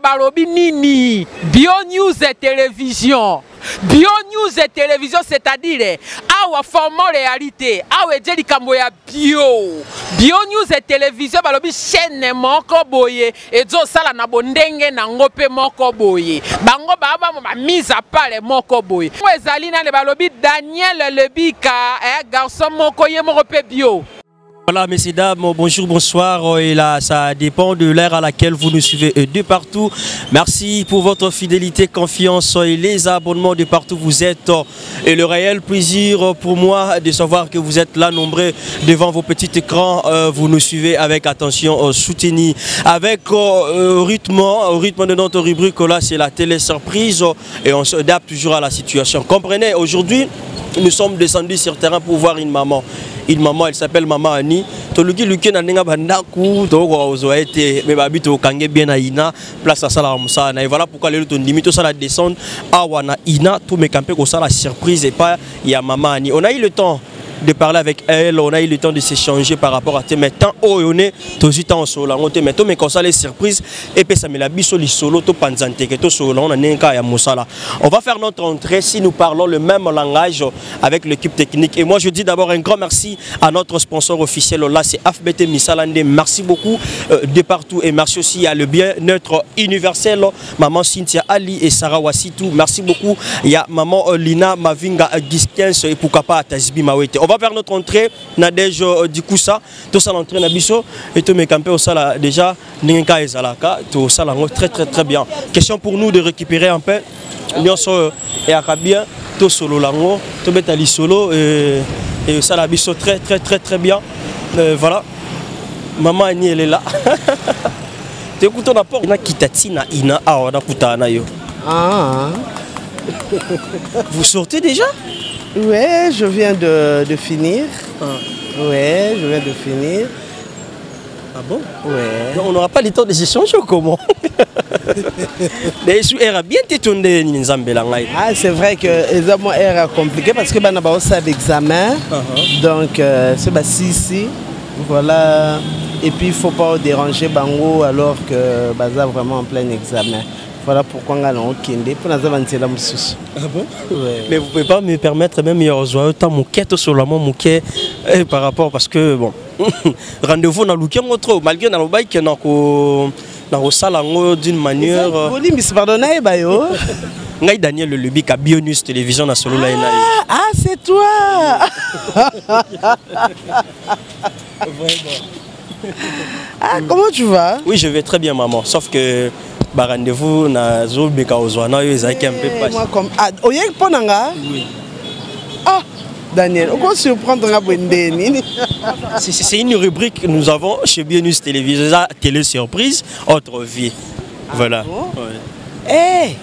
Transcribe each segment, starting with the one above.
balobi nini Bio News et télévision. Bio News et télévision, c'est-à-dire awa format réalité, awa ejeli kambo ya bio. Bio News et télévision balobi chaîne moko boye ezo sala na bondenge na ngope moko boye. Bango baba ba mise à part moko boye. Mo ezali na le balobi Daniel Lebika garçon moko ye moko pe bio. Voilà, messieurs, dames, bonjour, bonsoir. Et là, ça dépend de l'ère à laquelle vous nous suivez de partout. Merci pour votre fidélité, confiance et les abonnements de partout où vous êtes. Et le réel plaisir pour moi de savoir que vous êtes là nombreux devant vos petits écrans. Vous nous suivez avec attention soutenue. Avec au rythme de notre rubrique, là, c'est la télé surprise. Et on s'adapte toujours à la situation. Comprenez, aujourd'hui, nous sommes descendus sur terrain pour voir une maman. Une maman, elle s'appelle Maman Annie. Toluki luki na nenga bandaku to ozo été mais babito kange bien na ina place à sala musana et voilà pourquoi les ton limite ça la descendre awana ina tout me camper ko ça la surprise et pas il y a Maman Annie. On a eu le temps de parler avec elle, on a eu le temps de s'échanger par rapport à tes maintenant oh on est tout de temps solo on te metto mais comme ça les surprises et puis ça me la biso li solo to panzante que to solo on a nenga ya musala. On va faire notre entrée si nous parlons le même langage avec l'équipe technique et moi je dis d'abord un grand merci à notre sponsor officiel là c'est FBT Misalande. Merci beaucoup de partout et merci aussi à le bien-être universel maman Cynthia Ali et Sarah Wassitou. Merci beaucoup. Il y a maman Lina Mavinga Giskens et pourquoi pas Tasbi Mawete. On va faire notre entrée Nadège du coup ça tout ça l'entrée na biso et tout mes campé au sala déjà ninga ezalaka tout ça très bien. Question pour nous de récupérer un peu nyonso et arabien tout solo lango tout betali solo et ça la biso très bien. Voilà. Maman Annie elle est là. T'écoutes on apport na kitatina ina awa kutana yo. Ah. Vous sortez déjà? Ouais, je viens de finir. Ah. Ouais, je viens de finir. Ah bon? Ouais. On n'aura pas le temps de s'échanger ou comment? Bien ah, c'est vrai que l'examen est compliqué parce que on a aussi l'examen. Donc, c'est ici. Voilà. Et puis, il ne faut pas déranger Bango alors que Baza vraiment en plein examen. Voilà pourquoi on a un kende pour nous avancer la mousse. Ah bon? Ouais. Mais vous pouvez pas me permettre même il y a autant mouquette sur la mouquette par rapport parce que bon rendez-vous dans le trop malgré dans le bail que dans au salon d'une manière. Boli miss pardonnez ba yo. Ngai Daniel Lebika Bio News télévision na solo là. Ah c'est toi. Ah comment tu vas? Oui je vais très bien maman sauf que rendez-vous na zobeka ozwana yo ezaki un peu pas. Moi comme ah oyek ponanga? Oui. Ah Daniel, on va surprendre la Bendeni. C'est une rubrique que nous avons chez Bio News Télévision, télé surprise, autre vie. Voilà. Ah bon? Ouais. Hey.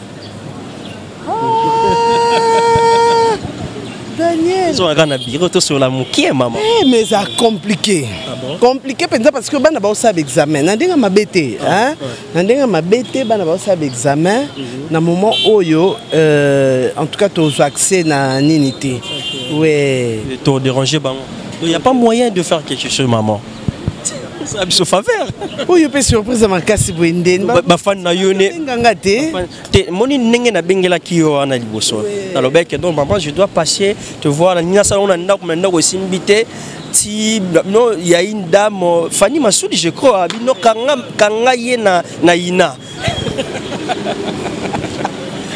Daniel. Ils ont un bureau sur la mouquille, maman. Eh, mais c'est compliqué. Ah bon? Compliqué parce que ben d'abord ça examen. Nandinga ma bête, hein? Nandinga ma bête, ben d'abord ça examen. Na moment oyo, en tout cas tu as accès na ninité. Ouais. Tu as dérangé, maman. Il n'y a pas moyen de faire quelque chose, maman. C'est à sa faveur. Oui, je peux surprise à ma casse pour une denne. Ma fan na yone. Moni nenge na bengela kiyo ana liboso. Na lobek donc maman je dois passer te voir na salon na ndako na ndako simbité. Si non il y a une dame Fanny Massoudi je crois bino kanga ye na ina.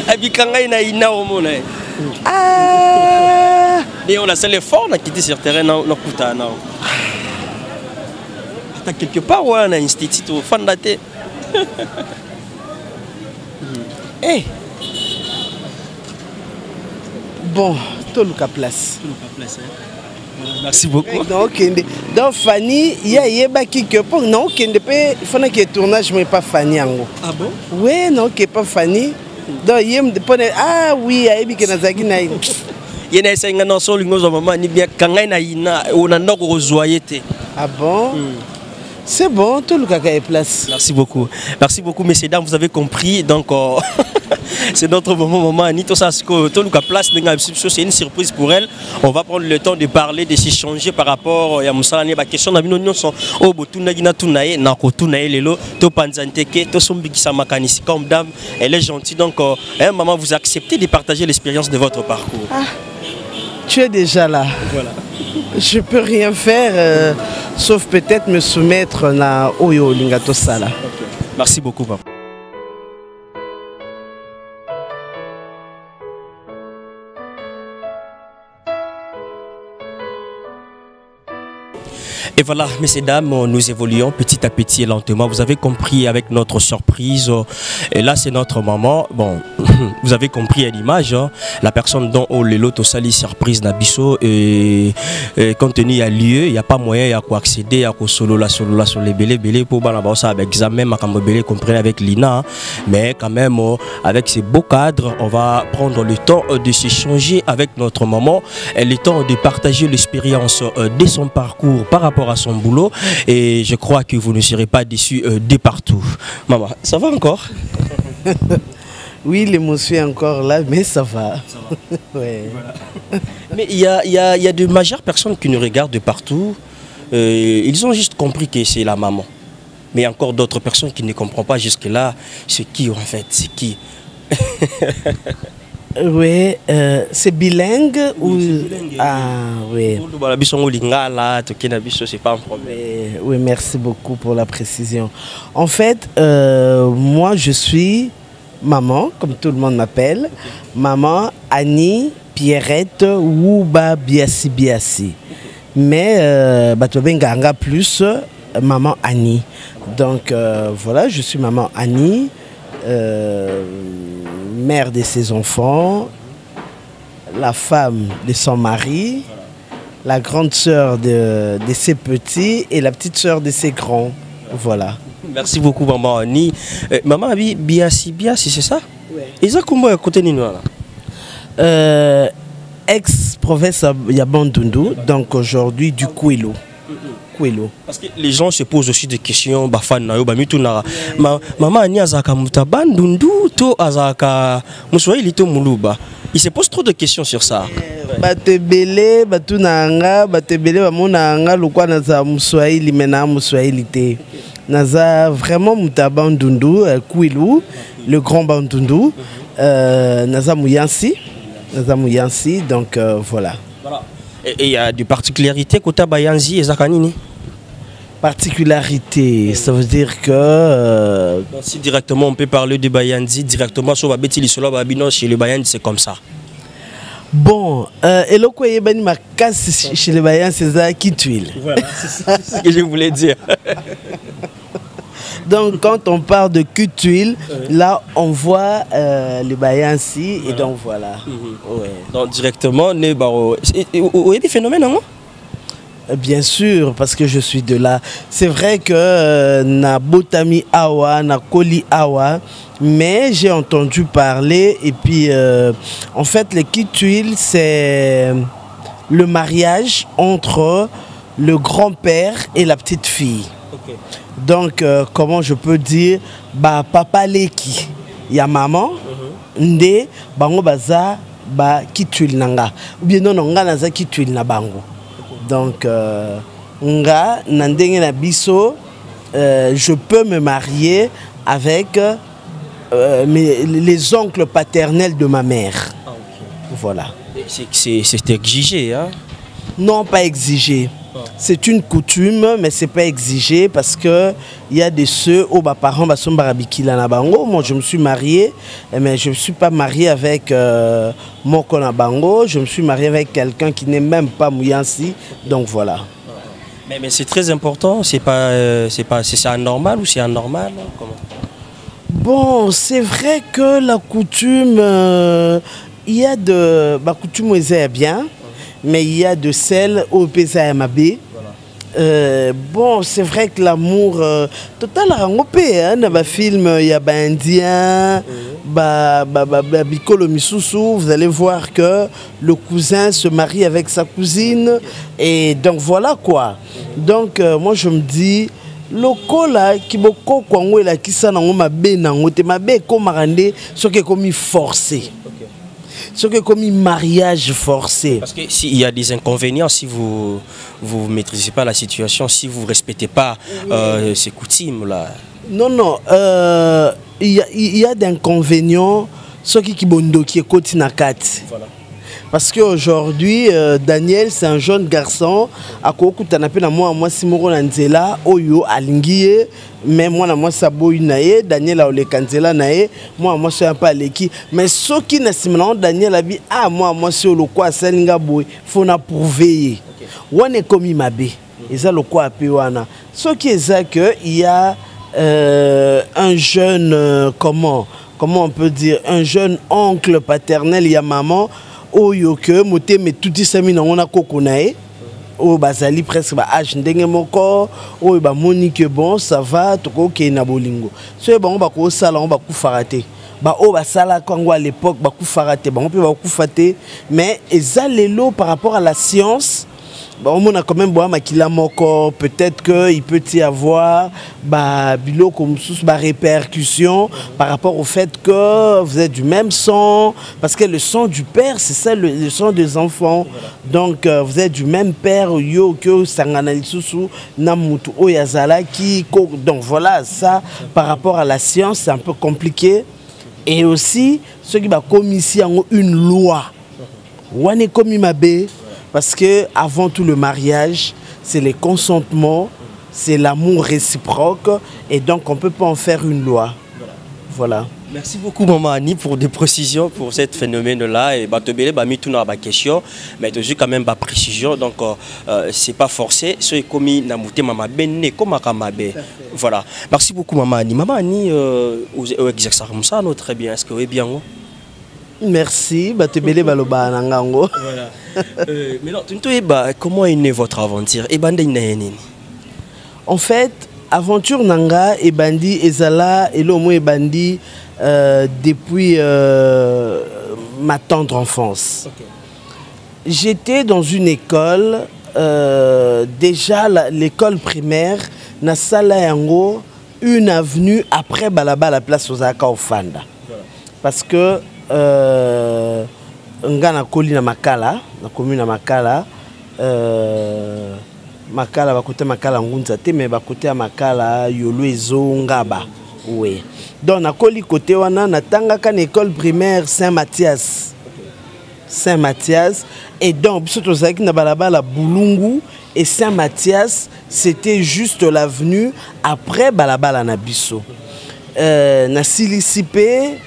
Abi kanga na ina au mona. Ah. Et on a fait l'effort on a quitté sur terrain na kutana. Quelque part on a un institut au fond de la tête. Hey. Bon, tout le cas place. Merci beaucoup. Donc Fanny, il y a qui que pour non qu'il faut que tournage mais pas Fanny en gros. Ah bon? Oui, non qui pas Fanny. Donc il me ah oui, il y a Nazaki na. Il y a des gens qui sont maman ni bien quand na ina on a ndoko rozoyete. Ah bon? C'est bon, tout le caca est place. Merci beaucoup. Merci beaucoup, messieurs, dames, vous avez compris. Donc, c'est notre moment. Anito Sasko, tout le cas place, c'est une surprise pour elle. On va prendre le temps de parler, de s'échanger par rapport à Moussalani. La question de la sont oh, Botunagina Tunae, Nako Tunae, Lelo, To Panzanteke, To Sombikisa Makanisi. Comme dame, elle est gentille. Donc, maman, vous acceptez de partager l'expérience de votre parcours. Ah, tu es déjà là. Voilà. Je peux rien faire, sauf peut-être me soumettre à Oyo Lingato Sala. Okay. Merci beaucoup, papa. Et voilà, messieurs, dames, nous évoluons petit à petit et lentement. Vous avez compris avec notre surprise. Et là, c'est notre maman. Bon, vous avez compris à l'image. La personne dont on l'autre sali surprise Nabiso. Et compte tenu à lieu, il n'y a pas moyen à quoi accéder à quoi solo la sur les belé pour ça avec examen, macambelé comprenez avec Lina. Mais quand même, avec ces beaux cadres, on va prendre le temps de s'échanger avec notre maman. Et le temps de partager l'expérience de son parcours par rapport à son boulot, et je crois que vous ne serez pas déçus de partout. Maman, ça va encore? Oui, l'émotion est encore là, mais ça va. Ça va. Ouais. Voilà. Mais il y a de majeures personnes qui nous regardent de partout. Ils ont juste compris que c'est la maman. Mais il y a encore d'autres personnes qui ne comprennent pas jusque-là. C'est qui en fait? C'est qui? Oui, c'est bilingue ou... Bilingue, ah oui. C'est pas un problème. Oui, merci beaucoup pour la précision. En fait, moi je suis maman, comme tout le monde m'appelle. Okay. Maman Annie Pierrette Wouba Biassi Biassi. Mais Batobenganga plus maman Annie. Donc voilà, je suis maman Annie. Mère de ses enfants, la femme de son mari, la grande sœur de ses petits et la petite sœur de ses grands. Voilà. Merci beaucoup, maman Annie. Maman Biassi Biassi, c'est ça? Oui. Et ça, comment côté Ninoa? Ex-province Yabandundu, donc aujourd'hui du Kouilo. Parce que les gens se posent aussi des questions. Maman Ani azaka mutabandundu to azaka muswahili to muluba. Il se pose trop de questions sur ça. Batebele batunanga batebele bamonanga lokwa naza muswahili mena muswahili te. Naza vraiment mutabandundu Kwilu, le grand bandundu. Naza muyansi, donc voilà. Et il y a des particularités côté Bayanzi et Zakanini. Particularité, ça veut dire que... Si directement on peut parler de Bayanzi, directement sur Babeti Lissola Babino, chez le Bayanzi c'est comme ça. Bon, et le quoi est ma casse chez les Bayanzi, c'est ça qui tuile. Voilà, c'est ce que je voulais dire. Donc quand on parle de Kutuil, là on voit les Bayansi et donc voilà. Ouais. Donc directement, il y a des phénomènes, non? Bien sûr, parce que je suis de là. C'est vrai que na Botami Awa, na Koli Awa, mais j'ai entendu parler et puis en fait les Kutuil c'est le mariage entre le grand-père et la petite fille. Okay. Donc, comment je peux dire, bah papa leki, ya maman, nde bango baza ba kituil nanga, ou bien non nga naza kituil na bango. Donc, nga nandenge na biso, je peux me marier avec les oncles paternels de ma mère. Ah, okay. Voilà. C'est exigé, hein? Non, pas exigé. C'est une coutume, mais c'est pas exigé parce que il y a des ceux où mes parents sont barabikila na bango. Moi, je me suis marié, mais je me suis pas marié avec mon konabango. Je me suis marié avec quelqu'un qui n'est même pas mouyansi. Donc voilà. Mais c'est très important. C'est anormal ou c'est anormal? Comment? Bon, c'est vrai que la coutume, il y a de la coutume est bien. Mais il y a de celles au PSAMAB. Bon, c'est vrai que l'amour total a dans le film, il y a indien, Bikolo Misusu, vous allez voir que le cousin se marie avec sa cousine. Et donc voilà quoi. Donc moi je me dis, lokola kiboko kwango la kisa nango mabe nango te mabe ko marande soki komi forcé. Ce que comme un mariage forcé. Parce que s'il y a des inconvénients, si vous ne maîtrisez pas la situation, si vous ne respectez pas ces coutumes là. Non, non, il y a d'inconvénients, ce qui bondo qui est côté nakati. Voilà. Parce qu'aujourd'hui, Daniel, c'est un jeune garçon. À Koko Tanapé, moi, Simoro Nanzela, Oyo, Alingie, mais moi, Saboy Nae, Daniel a le Kanzela Nae, moi, je suis un peu à l'équipe. Mais ce qui n'est pas Daniel a dit, ah, moi, je suis le quoi, c'est l'ingaboué, il faut approuver. On est comme Imabe, et ça, le quoi, à Péwana. Ce qui est ça, qu'il y a un jeune, comment on peut dire, un jeune oncle paternel, il y a maman. Oyo que moté mais tout ça mis on a kokonae o bazali presque ba âge ndenge moko o ba monique bon ça va to ko ke na bolingo so ba on ba ko sala on ba ku farate ba o ba sala kango à l'époque ba ku farate ba on peut ba ku faté mais ezalelo par rapport à la science. Bon, on a quand même peut-être qu'il peut y avoir répercussions par rapport au fait que vous êtes du même sang, parce que le sang du père, c'est ça le sang des enfants. Donc vous êtes du même père, donc voilà, ça par rapport à la science, c'est un peu compliqué. Et aussi, ceux qui va comme ici une loi. On est comme Imabe. Parce que avant tout le mariage, c'est le consentement, c'est l'amour réciproque et donc on ne peut pas en faire une loi. Voilà. Merci beaucoup Maman Annie pour des précisions pour ce phénomène-là. Et Batobele a mis tout dans la question, mais toujours quand même pas précision, donc c'est pas forcé. Ce qui est commis dans Maman Benne comme Akamabe. Voilà. Merci beaucoup Maman Annie. Maman Annie, exactement ça, très bien. Est-ce que vous êtes bien? Merci, Batebele Baloba Nangango. Voilà. Mais non, comment est née votre aventure? En fait, aventure Nanga et Bandi Ezala et l'homo et Bandi depuis ma tendre enfance. Okay. J'étais dans une école, déjà l'école primaire, Nasala Yango, une avenue après Balaba, la place Ozaka Ofanda. Voilà. Parce que nga na koli na Makala, na commune na Makala, Makala ba côté Makala ngunza te mais ba côté Makala yolo ezo ngaba. Oui. Donc na koli côté wana na tanga kan école primaire Saint-Mathias. Saint-Mathias et donc biso tozaki na balabala Bulungu et Saint-Mathias, c'était juste l'avenue après balabala na biso. Na Silicipé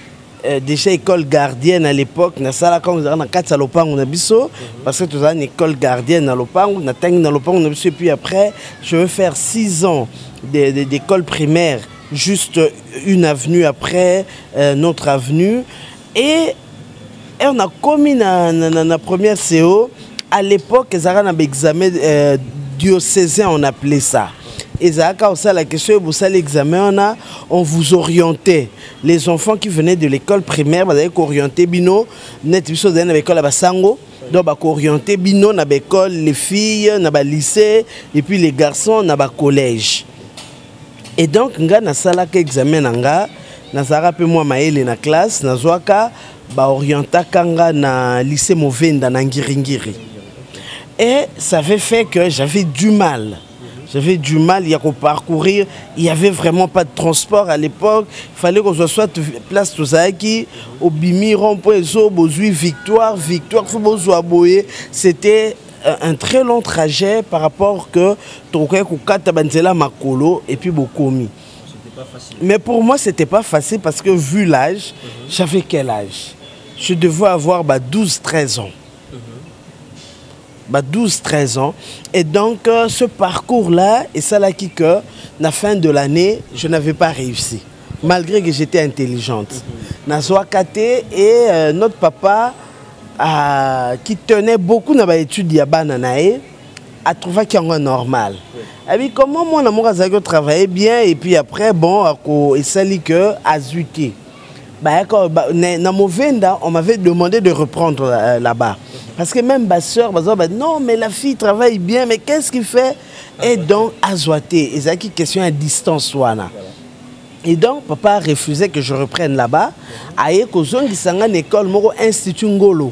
déjà école gardienne à l'époque, na sala quand on a 4 salopango na biso parce que tu as une école gardienne à lopango, na tangi na lopango na biso et puis après je veux faire 6 ans d'école primaire juste une avenue après notre avenue et on a commis na première CO à l'époque ils avaient un examen diocésain on appelait ça. Et ça la question vous l'examen on vous orientait les enfants qui venaient de l'école primaire vous avez orienté bino net biso dans l'école à Basango donc ba orienté bino na l'école les filles na ba lycée et puis les garçons na ba collège et donc nga na sala ka examen nga na sara pe moi maele na classe na zwaka ba orienta kanga na lycée Movenda na Ngiringiri et ça avait fait que j'avais du mal. J'avais du mal, il y a qu'au parcourir, il n'y avait vraiment pas de transport à l'époque. Il fallait qu'on soit place Tozaki, au Bimi, Rond-Point-Zo, Bozui, Victoire, c'était un très long trajet par rapport que Kata Banzela Makolo et puis Bokomi. Mais pour moi, c'était pas facile parce que vu l'âge, j'avais quel âge? Je devais avoir 12-13 ans. 12-13 ans et donc ce parcours là et ça là qui que la fin de l'année je n'avais pas réussi malgré que j'étais intelligente et notre papa qui tenait beaucoup dans l'étude Yabananae a trouvé qu'il y a un normal et comment mon amour a travaillé bien et puis après bon et ça dit que Azuki on m'avait demandé de reprendre là-bas. Parce que même ma soeur, non, mais la fille travaille bien, mais qu'est-ce qu'il fait? Et donc, azoité. Et c'est une question à distance. Et donc, papa a refusé que je reprenne là-bas. Aïe, kozong, il s'est en école, mon institut Ngolo.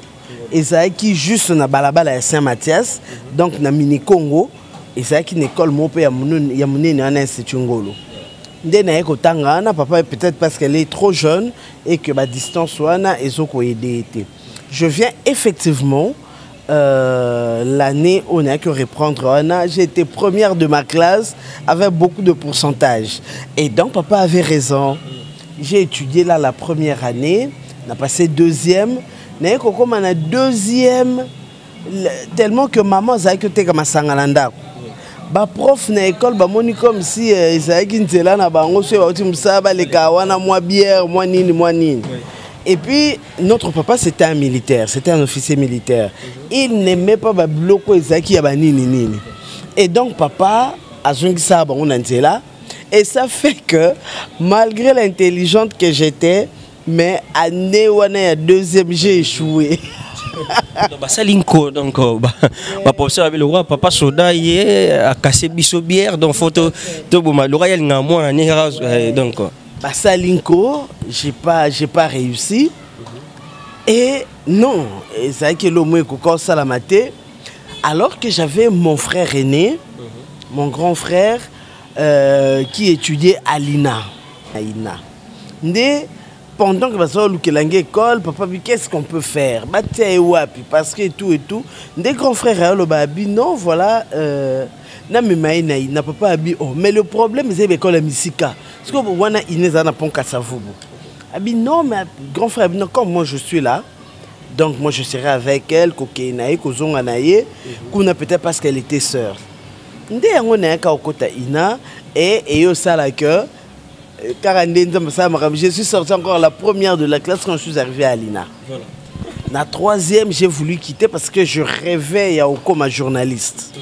Et c'est qui juste na balabala à Saint-Mathias, donc na mini Congo. Et c'est qui une école, mon père, il y a un institut Ngolo. Papa, peut-être parce qu'elle est trop jeune et que ma distance soit aidé. Je viens effectivement l'année où on a que reprendre. J'ai été première de ma classe avec beaucoup de pourcentage. Et donc papa avait raison. J'ai étudié là la première année, on a passé deuxième. Comme on a deuxième, tellement que maman a que t'es comme à Sangalanda. Ba prof na école ba moni comme si Isaïki Nzela na bango so ba timsaba le kawana moi bière moi nini. Et puis notre papa c'était un militaire, c'était un officier militaire. Il n'aimait pas ba bloko Isaïki ya ba nini. Et donc papa a zongi ça ba on Nzela et ça fait que malgré l'intelligente que j'étais, mais année wana deuxième j'ai échoué. Salinko donc professeur avec le roi papa soda a cassé biso bière donc photo to boma le roi il nga moi donc Salinko j'ai pas réussi et non c'est que le moins qu'on salamate alors que j'avais mon frère aîné mon grand frère qui étudiait à l'INA pendant que je suis l'école, papa dit qu'est-ce qu'on peut faire? Parce que tout et tout. Des grands frères, non, voilà. Papa dit, oh, mais le problème, c'est l'école à Misika. Parce que vous avez une non, mais grand frère, comme moi je suis là, donc moi je serai avec elle, peut-être parce qu'elle était sœur. Et au salaire je suis sorti encore la première de la classe quand je suis arrivé à l'INA. Voilà. La troisième, j'ai voulu quitter parce que je rêvais comme un journaliste.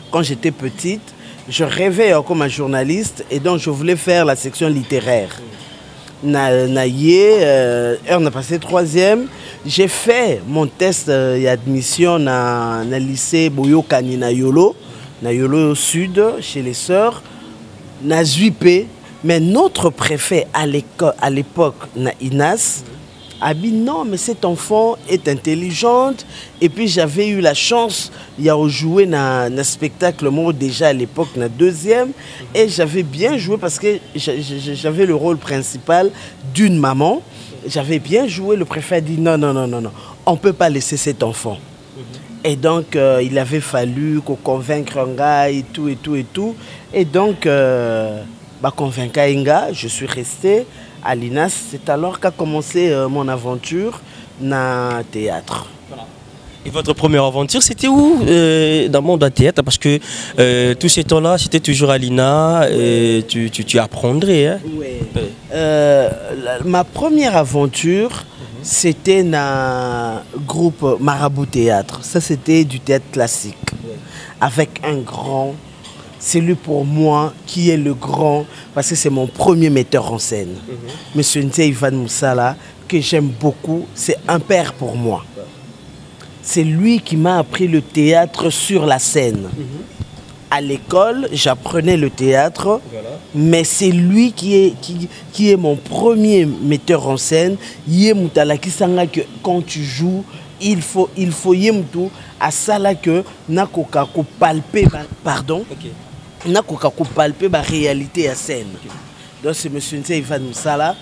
Quand j'étais petite, je rêvais comme un journaliste et donc je voulais faire la section littéraire. On a passé troisième. J'ai fait mon test d'admission dans le lycée Boyokani na Yolo au sud, chez les sœurs. Na Zuipé. Mais notre préfet à l'époque, Inas, a dit non, mais cet enfant est intelligente. Et puis j'avais eu la chance de jouer dans un spectacle moi déjà à l'époque, dans deuxième. Et j'avais bien joué parce que j'avais le rôle principal d'une maman. J'avais bien joué, le préfet a dit non, on ne peut pas laisser cet enfant. Et donc il avait fallu qu'on convainque un gars et tout. Et donc... convaincu Inga, je suis resté à l'INAS. C'est alors qu'a commencé mon aventure dans le théâtre. Voilà. Et votre première aventure, c'était où dans le monde du théâtre? Parce que tous ces temps-là, c'était toujours à l'INA, tu apprendrais. Hein? Oui. Ma première aventure, c'était dans le groupe Marabout Théâtre. Ça, c'était du théâtre classique. Avec un grand... C'est lui pour moi qui est le grand, parce que c'est mon premier metteur en scène. Monsieur Nzé Ivan Moussala, que j'aime beaucoup, c'est un père pour moi. C'est lui qui m'a appris le théâtre sur la scène. À l'école, j'apprenais le théâtre, mais c'est lui qui est mon premier metteur en scène. Yemutala qui sanga que quand tu joues, il faut yemtu à ça là que nakoka ko palper pardon. Nakoka ko palper la réalité à scène. Donc c'est monsieur Nzé Ivan Moussala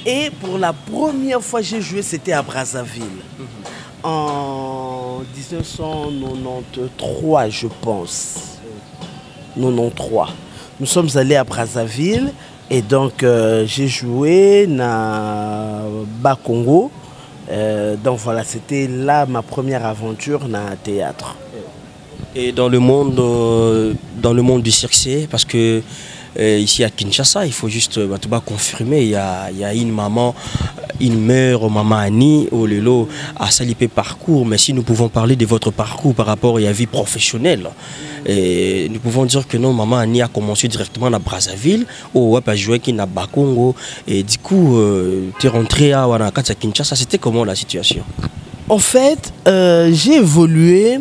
et pour la première fois j'ai joué c'était à Brazzaville. En 1993 je pense. 93. Nous sommes allés à Brazzaville et donc j'ai joué dans Bas-Congo. Donc voilà, c'était là ma première aventure dans le théâtre. Et dans le monde du cirque, parce que ici à Kinshasa, il faut juste confirmer, il y a une maman, une mère, maman Annie, au Lelo, à Salipé parcours, mais si nous pouvons parler de votre parcours par rapport à la vie professionnelle, et nous pouvons dire que non, maman Annie a commencé directement à Brazzaville, au a joué qui n'a pas Congo, et du coup, tu es rentré à Kinshasa, c'était comment la situation? En fait, j'ai évolué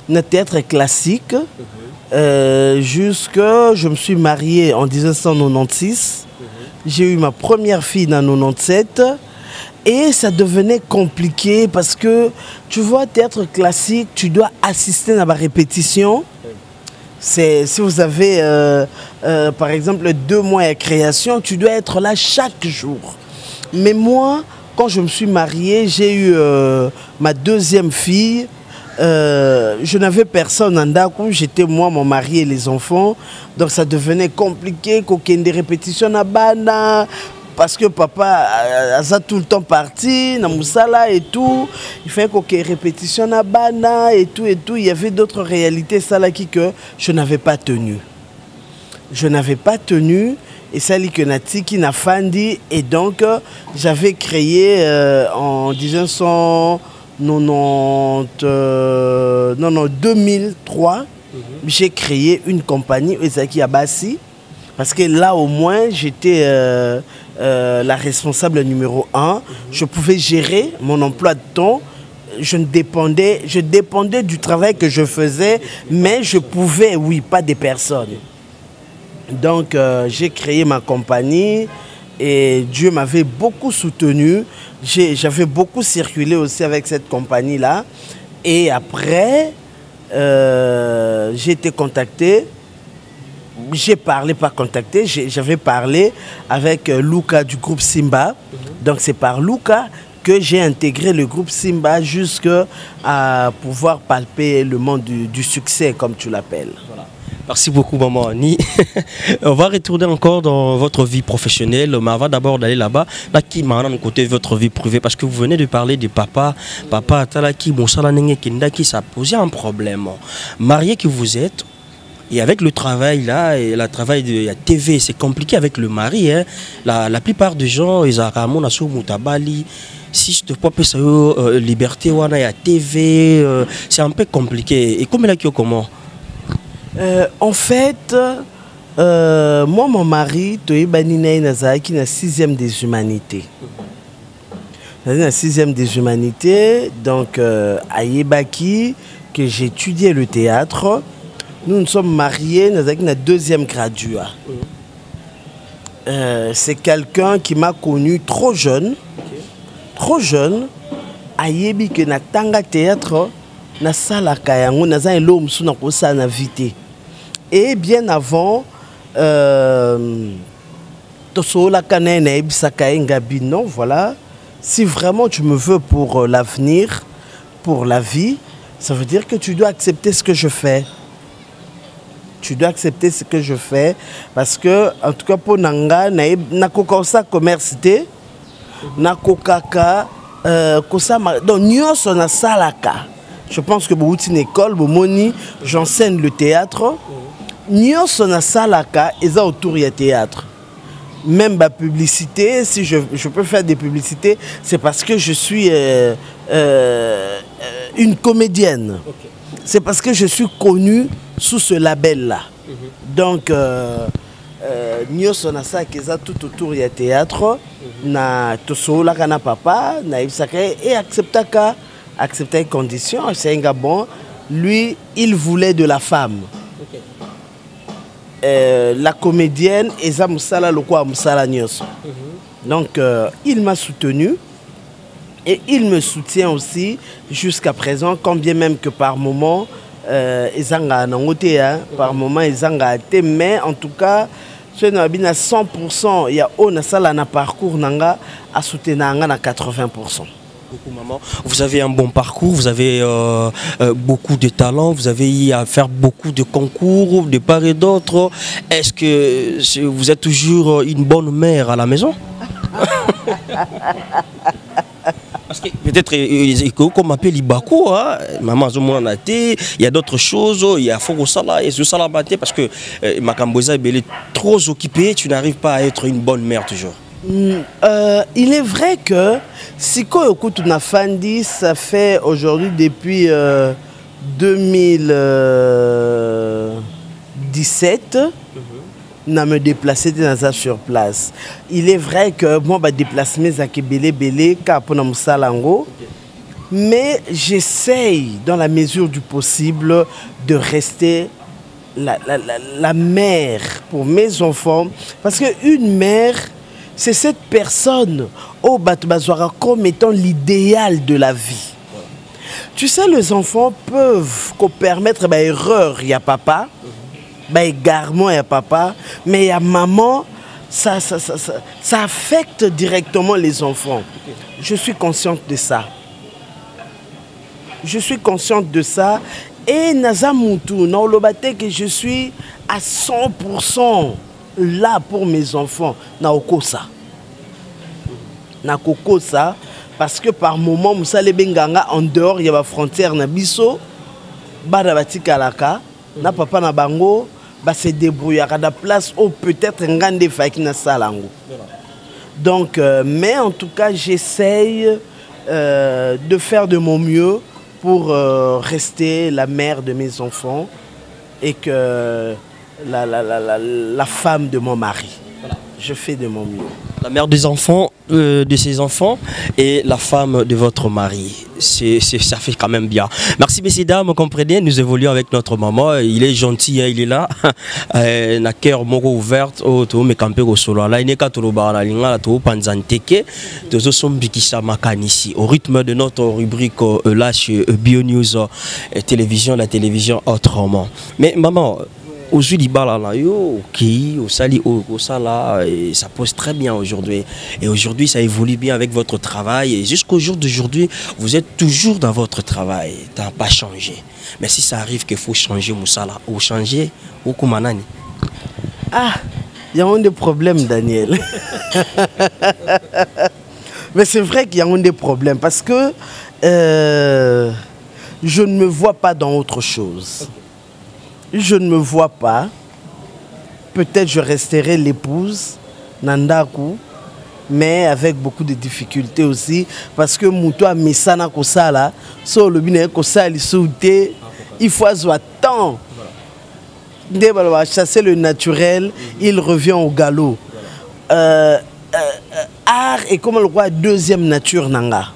dans le théâtre classique jusque je me suis marié en 1996. J'ai eu ma première fille en 97 et ça devenait compliqué parce que tu vois, théâtre classique, tu dois assister à la répétition. Si vous avez par exemple 2 mois de création, tu dois être là chaque jour. Mais moi, quand je me suis marié, j'ai eu ma deuxième fille. Je n'avais personne en Dakou, j'étais moi, mon mari et les enfants. Donc ça devenait compliqué, qu'il y ait des répétitions à Bana. Parce que papa a tout le temps parti, na Moussala et tout. Il fallait qu'il y ait des répétitions à Bana et tout et tout. Il y avait d'autres réalités, ça là, que je n'avais pas tenu. Je n'avais pas tenu. Et ça li que Natiki n'a fandi. Et donc, j'avais créé en 2003, j'ai créé une compagnie, Ezaki Abassi. Parce que là, au moins, j'étais la responsable numéro 1. Je pouvais gérer mon emploi de temps. Je dépendais du travail que je faisais, mais je pouvais, oui, pas des personnes. Donc, j'ai créé ma compagnie et Dieu m'avait beaucoup soutenu. J'avais beaucoup circulé aussi avec cette compagnie-là. Et après, j'ai été contacté. J'ai parlé, pas contacté, j'avais parlé avec Luca du groupe Simba. Donc c'est par Luca que j'ai intégré le groupe Simba jusqu'à pouvoir palper le monde du succès, comme tu l'appelles. Voilà. Merci beaucoup, maman Annie. On va retourner encore dans votre vie professionnelle, mais avant d'abord d'aller là-bas, là qui m'a côté votre vie privée, parce que vous venez de parler de papa, Talaki, qui ça posait un problème. Marié que vous êtes, et avec le travail là, et le travail de la TV, c'est compliqué avec le mari. Hein. La plupart des gens, ils ont Moutabali. Si je te peux ça liberté, il y a TV, c'est un peu compliqué. Et comment comment? En fait, moi, mon mari, Toïbanina Nazaki, na 6e des humanités. La 6e des humanités, donc à Yébaki, que j'ai étudié le théâtre. Nous sommes mariés, nous avons un 2e graduat. C'est quelqu'un qui m'a connu trop jeune. Trop jeune. A yebi que na tanga théâtre, na sala kayango, na zan l'homme sous na kosa na vité. Et bien avant, tosola kanene na ebisaka ngabi non, voilà. Si vraiment tu me veux pour l'avenir, pour la vie, ça veut dire que tu dois accepter ce que je fais. Tu dois accepter ce que je fais parce que, en tout cas, pour Nanga, na koka commerce, na kokaka, donc nous sommes na salaka. Je pense que beaucoup une école, moni, j'enseigne le théâtre. Nous sommes na salaka, et ça autour du théâtre. Même la publicité, si je peux faire des publicités, c'est parce que je suis une comédienne. Okay. C'est parce que je suis connue sous ce label-là. Donc, nous sommes tout autour du théâtre. Na tosola kana papa, na ibsaka et accepter les conditions. C'est un bon. Lui, il voulait de la femme. Okay. La comédienne Eza Moussala Lokwa Moussala Nyoso. Donc, il m'a soutenu. Et il me soutient aussi jusqu'à présent, quand bien même que par moment, par moment, mais en tout cas, je suis à 100%, il y a un parcours à soutenir à 80%. Maman. Vous avez un bon parcours, vous avez beaucoup de talent, vous avez eu à faire beaucoup de concours de part et d'autre. Est-ce que vous êtes toujours une bonne mère à la maison? Parce que peut-être comme appelle Ibakou, maman il y a d'autres choses, il y a Fogosala et ce Salabate parce que Makamboza est trop occupé, tu n'arrives pas à être une bonne mère toujours. Il est vrai que si Koyokutu Fandi, ça fait aujourd'hui depuis 2017. Na me déplacer dans ça sur place. Il est vrai que moi, je déplace mes akibele belé car pour nous salango. mais j'essaye dans la mesure du possible de rester la mère pour mes enfants, parce qu'une mère, c'est cette personne au Batoubazoara comme étant l'idéal de la vie. Tu sais, les enfants peuvent permettre erreur, il y a papa, égarement, il y a papa, mais il y a maman, ça affecte directement les enfants. Je suis consciente de ça. Je suis consciente de ça. Et Nazamutu, que je suis à 100% là pour mes enfants. Naokosa. Nakokosa. Parce que par moment, Moussale Benganga, en dehors, il y a la frontière Nabiso, Badabati Kalaka, na papa na bango, se débrouille à la place où peut-être un grand défi qui n'a pas langue. Donc, mais en tout cas, j'essaye de faire de mon mieux pour rester la mère de mes enfants et que la femme de mon mari. Je fais de mon mieux. La mère des enfants, de ses enfants et la femme de votre mari. Ça fait quand même bien. Merci messieurs dames, vous comprenez, nous évoluons avec notre maman. Il est gentil, il est là. Na cœur moko ouverte au to me camper au solo. Là il n'est qu'à tout le bar la ligne là tout panzanteke. Tous sommes bikisa makanisi au rythme de notre rubrique là chez Bio News télévision, la télévision autrement. Mais maman, aujourd'hui, ça pose très bien aujourd'hui. Et aujourd'hui, ça évolue bien avec votre travail. Et jusqu'au jour d'aujourd'hui, vous êtes toujours dans votre travail. Ça n'a pas changé. Mais si ça arrive qu'il faut changer Moussala, ou changer, ou Koumanani. Ah, il y a des problèmes, Daniel. Mais c'est vrai qu'il y a des problèmes parce que je ne me vois pas dans autre chose. Je ne me vois pas. Peut-être je resterai l'épouse, Nandaku, mais avec beaucoup de difficultés aussi. Parce que Moutoua Messana Kosala, sur le bine Kosali Souté, il faut avoir temps. Dès qu'il va chasser le naturel, il revient au galop. Art est comme le roi deuxième nature Nanga.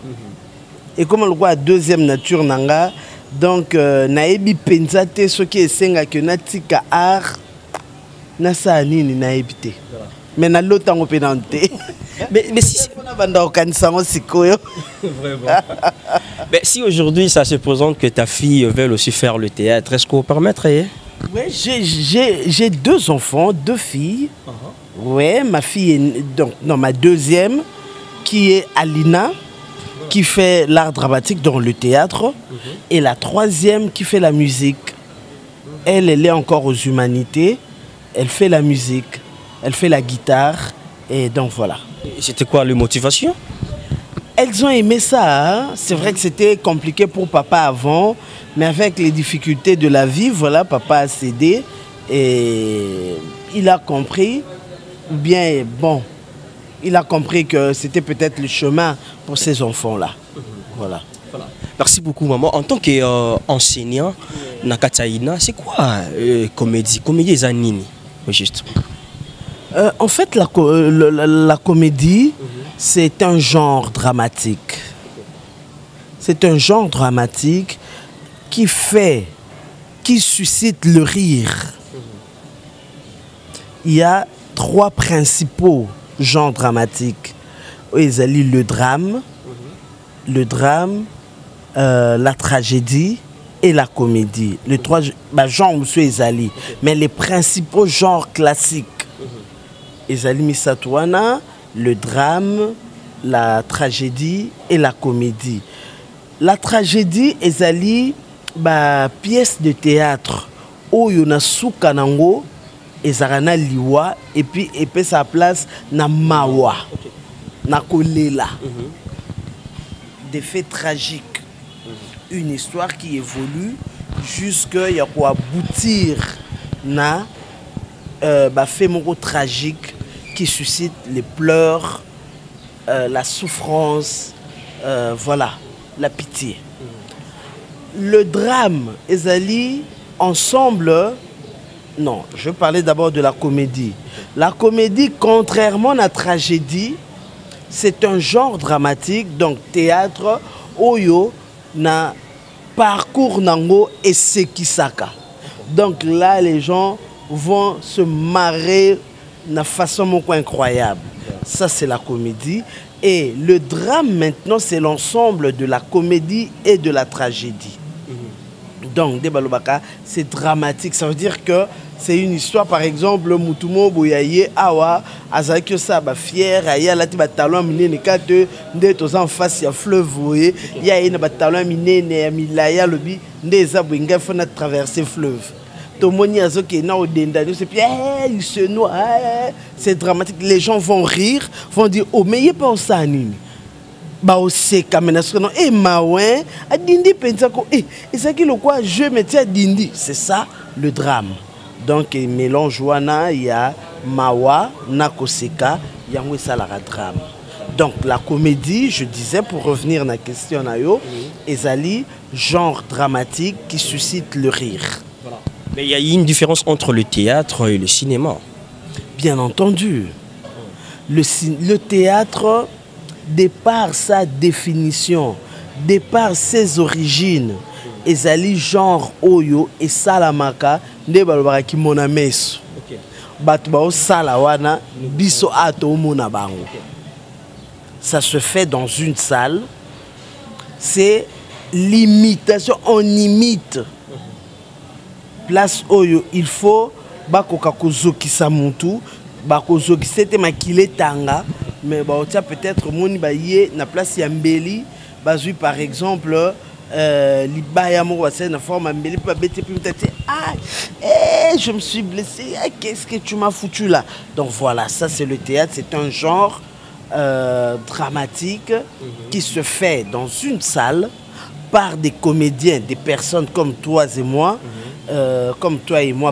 Et comme le roi deuxième nature Nanga. Donc, naebi pensate ce qui est senga que natika art nasa nini naebite. Mais na l'autre en pénanté. Mais si mais si aujourd'hui ça se présente que ta fille veut aussi faire le théâtre, est-ce qu'on permettrait? Oui, j'ai deux enfants, deux filles. Ouais, ma fille est donc non ma deuxième qui est Alina, qui fait l'art dramatique dans le théâtre, et la troisième qui fait la musique. Elle est encore aux humanités, elle fait la musique, elle fait la guitare, et donc voilà. C'était quoi la motivation? Elles ont aimé ça, hein? C'est vrai que c'était compliqué pour papa avant, mais avec les difficultés de la vie, voilà, papa a cédé, et il a compris, ou bien bon, il a compris que c'était peut-être le chemin pour ces enfants-là. Voilà. Merci beaucoup, maman. En tant qu'enseignant, Nakataïna, c'est quoi comédie? Comédie Zanini, juste. En fait, la comédie, c'est un genre dramatique. C'est un genre dramatique qui suscite le rire. Il y a trois principaux genre dramatique. Ils allient le drame, la tragédie et la comédie. Les trois genres, monsieur Ezali. Mais les principaux genres classiques. Ezali Misatouana, le drame, la tragédie et la comédie. La tragédie, Ezali, pièce de théâtre. Où il y a Soukanango, Ezarana Liwa, et puis sa place na Mawa, na Kolela. Des faits tragiques. Une histoire qui évolue jusqu'à aboutir na fait moko tragique qui suscite les pleurs, la souffrance, voilà, la pitié. Le drame, Ezali, ensemble. Non, je vais parler d'abord de la comédie. La comédie, contrairement à la tragédie, c'est un genre dramatique, donc théâtre, oyo, na parcours nango et sekisaka. Donc là les gens vont se marrer de façon incroyable. Ça c'est la comédie. Et le drame maintenant c'est l'ensemble de la comédie et de la tragédie. Donc Debalobaka c'est dramatique. Ça veut dire que c'est une histoire, par exemple, Moutumo Boyaye Awa, Azaki Saba fier, Aya Lati Batalon Mine Kate, Ndetos en face, il y a fleuve, voyez, il y a une Batalon Mine, Milaya Lobi, Ndeza Bouinga, Fona traverser fleuve. Tomoni Azoki, na Odenda, il se noie, c'est dramatique. Les gens vont rire, vont dire, oh, mais il n'y a pas ça, Nini. Bah, c'est Kamenaskono, et Maouin, a Dindi Pensako, et c'est qui le quoi, je me tiens Dindi. C'est ça le drame. Donc, mélange wana, il y a Mawa, Nakoseka, Yangwe Salara drame. Donc, la comédie, je disais, pour revenir à la question, Ezali, genre dramatique qui suscite le rire. Voilà. Mais il y a une différence entre le théâtre et le cinéma. Bien entendu. Le théâtre, de par sa définition, de par ses origines, Ezali genre Oyo et Salamaka, nde balobaka ki mona meso. Batu bao sala wana biso ato mona bango. Ça se fait dans une salle. C'est l'imitation, on imite. Place Oyo, il faut bakoka kozokisa mutu, bakozokisa te makile tanga, mais baotia peut-être moni ba yé na place Yambeli, bazui par exemple Libaya Mouassé na forme Mbeli pas bête puis peut-être ah je me suis blessé, qu'est-ce que tu m'as foutu là. Donc voilà, ça c'est le théâtre, c'est un genre dramatique qui se fait dans une salle par des comédiens, des personnes comme toi et moi,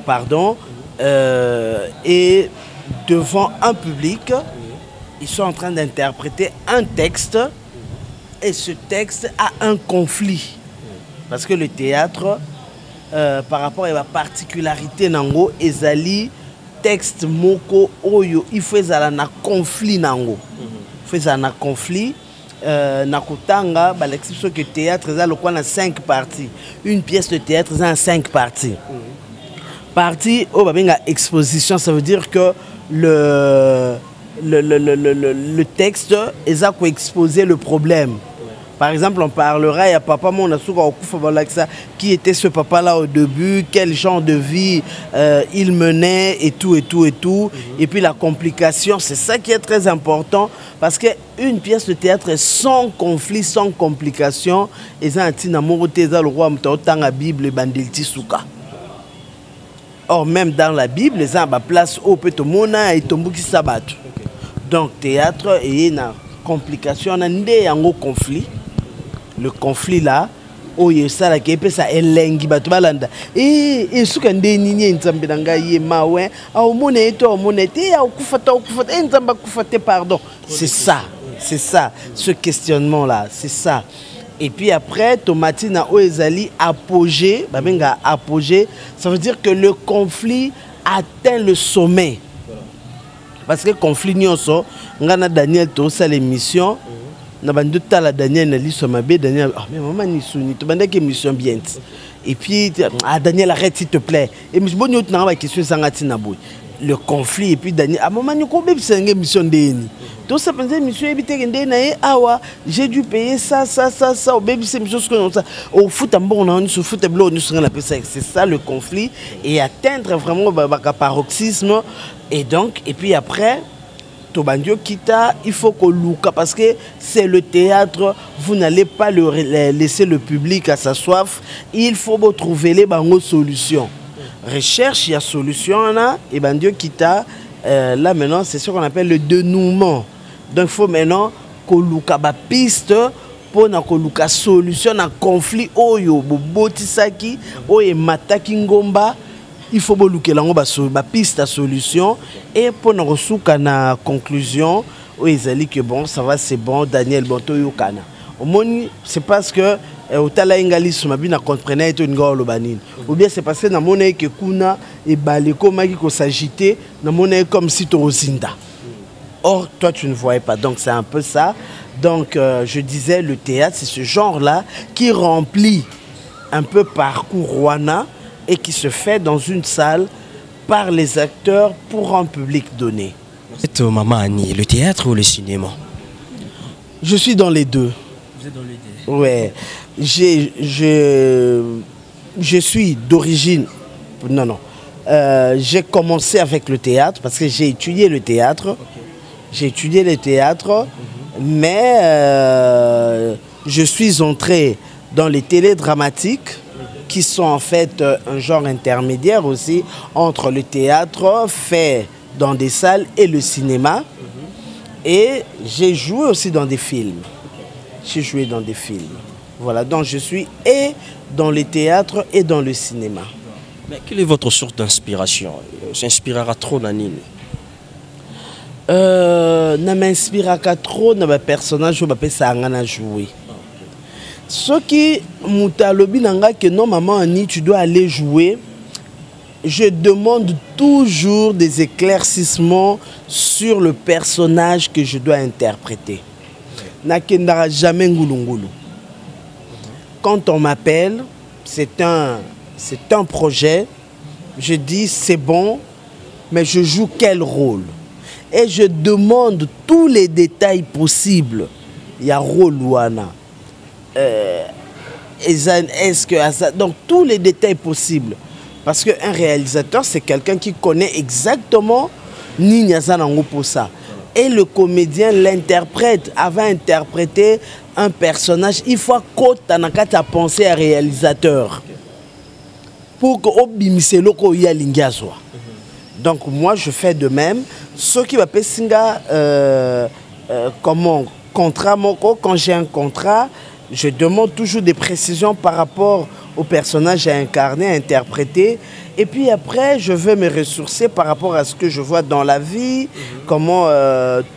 pardon, et devant un public, ils sont en train d'interpréter un texte. Et ce texte a un conflit. Parce que le théâtre, par rapport à la particularité nango, ezali texte moko oyo, il faut un conflit nango. Il faut un conflit. Nakotanga, l'exception que le théâtre, il a 5 parties. Une pièce de théâtre, il a 5 parties. Partie, oh, exposition, ça veut dire que le texte, ils ont exposé le problème. Par exemple, on parlera, il y a papa qui était ce papa-là au début, quel genre de vie il menait et tout. Et puis la complication, c'est ça qui est très important, parce qu'une pièce de théâtre est sans conflit, sans complication, et ça, le roi la Bible, or, même dans la Bible, les gens ont place au petit mona et tombuki sabat. Donc, théâtre et une complication, on a un conflit. Le conflit là, oh, il y a ça qui est ça, elengi batubalanda. Et ce qu'on dit, ni nzambe danga yema ouais, au monéte, au kufata, nzamba kufate, pardon. C'est ça, ce questionnement là, c'est ça. Et puis après, Tomatina Oezali apogée, apogée, ça veut dire que le conflit atteint le sommet. Parce que le conflit, on a Daniel Tosa l'émission, on a Daniel Daniel, mais maman ni souni, tu as une émission bien. Et puis, Daniel, arrête s'il te plaît. Et je suis bon, question le conflit, et puis Daniel, à maman, c'est une émission de tout ça, monsieur, j'ai dû payer ça, au baby, c'est ça. Au foot, on se fout, c'est ça le conflit, et atteindre vraiment le paroxysme. Et donc, et puis après, Tobandio Kita, il faut qu'on loue, parce que c'est le théâtre, vous n'allez pas laisser le public à sa soif, il faut trouver les solutions. Recherche, il y a solution, et Bandio Kita, là maintenant, c'est ce qu'on appelle le dénouement. Donc il faut maintenant qu'on loue la piste pour qu'on loue la solution à conflit. Oyo, botisaki, oye mataki ngomba. Il faut que la piste à solution et pour nous ressourcer na conclusion où ils allaient que bon ça va c'est bon Daniel Bonto Yokana. Au moins c'est parce que au tala ingali sumabina comprenait tout ngolo banine ou bien c'est parce que na monnaie que kuna et baleko maki ko s'agiter na monnaie comme si to zinda. Or, toi, tu ne voyais pas. Donc, c'est un peu ça. Donc, je disais, le théâtre, c'est ce genre-là qui remplit un peu parcours Rwanda et qui se fait dans une salle par les acteurs pour un public donné. C'est Maman Annie, le théâtre ou le cinéma? Je suis dans les deux. Vous êtes dans les deux? Ouais. Je suis d'origine... Non. J'ai commencé avec le théâtre parce que j'ai étudié le théâtre. Okay. J'ai étudié le théâtre, mais je suis entré dans les télédramatiques qui sont en fait un genre intermédiaire aussi entre le théâtre fait dans des salles et le cinéma. Et j'ai joué aussi dans des films. J'ai joué dans des films. Voilà, donc je suis et dans le théâtre et dans le cinéma. Mais quelle est votre source d'inspiration? S'inspirera trop dans Nini? Ne m'inspirera trop dans les personnages où je peux jouer. Ce qui m'utalobi nanga que non maman Annie tu dois aller jouer, je demande toujours des éclaircissements sur le personnage que je dois interpréter. Nakendara jamais ngulungulu. Quand on m'appelle, c'est un projet, je dis c'est bon, mais je joue quel rôle? Et je demande tous les détails possibles. Il y a rôle Wana. Donc tous les détails possibles. Parce qu'un réalisateur, c'est quelqu'un qui connaît exactement Nini Zanango pour ça. Et le comédien, l'interprète, avant d'interpréter un personnage, il faut que penser à réalisateur. Pour que donc moi je fais de même. Ce qui va singa comment contrat quand j'ai un contrat, je demande toujours des précisions par rapport au personnage à incarner, à interpréter. Et puis après, je veux me ressourcer par rapport à ce que je vois dans la vie, comment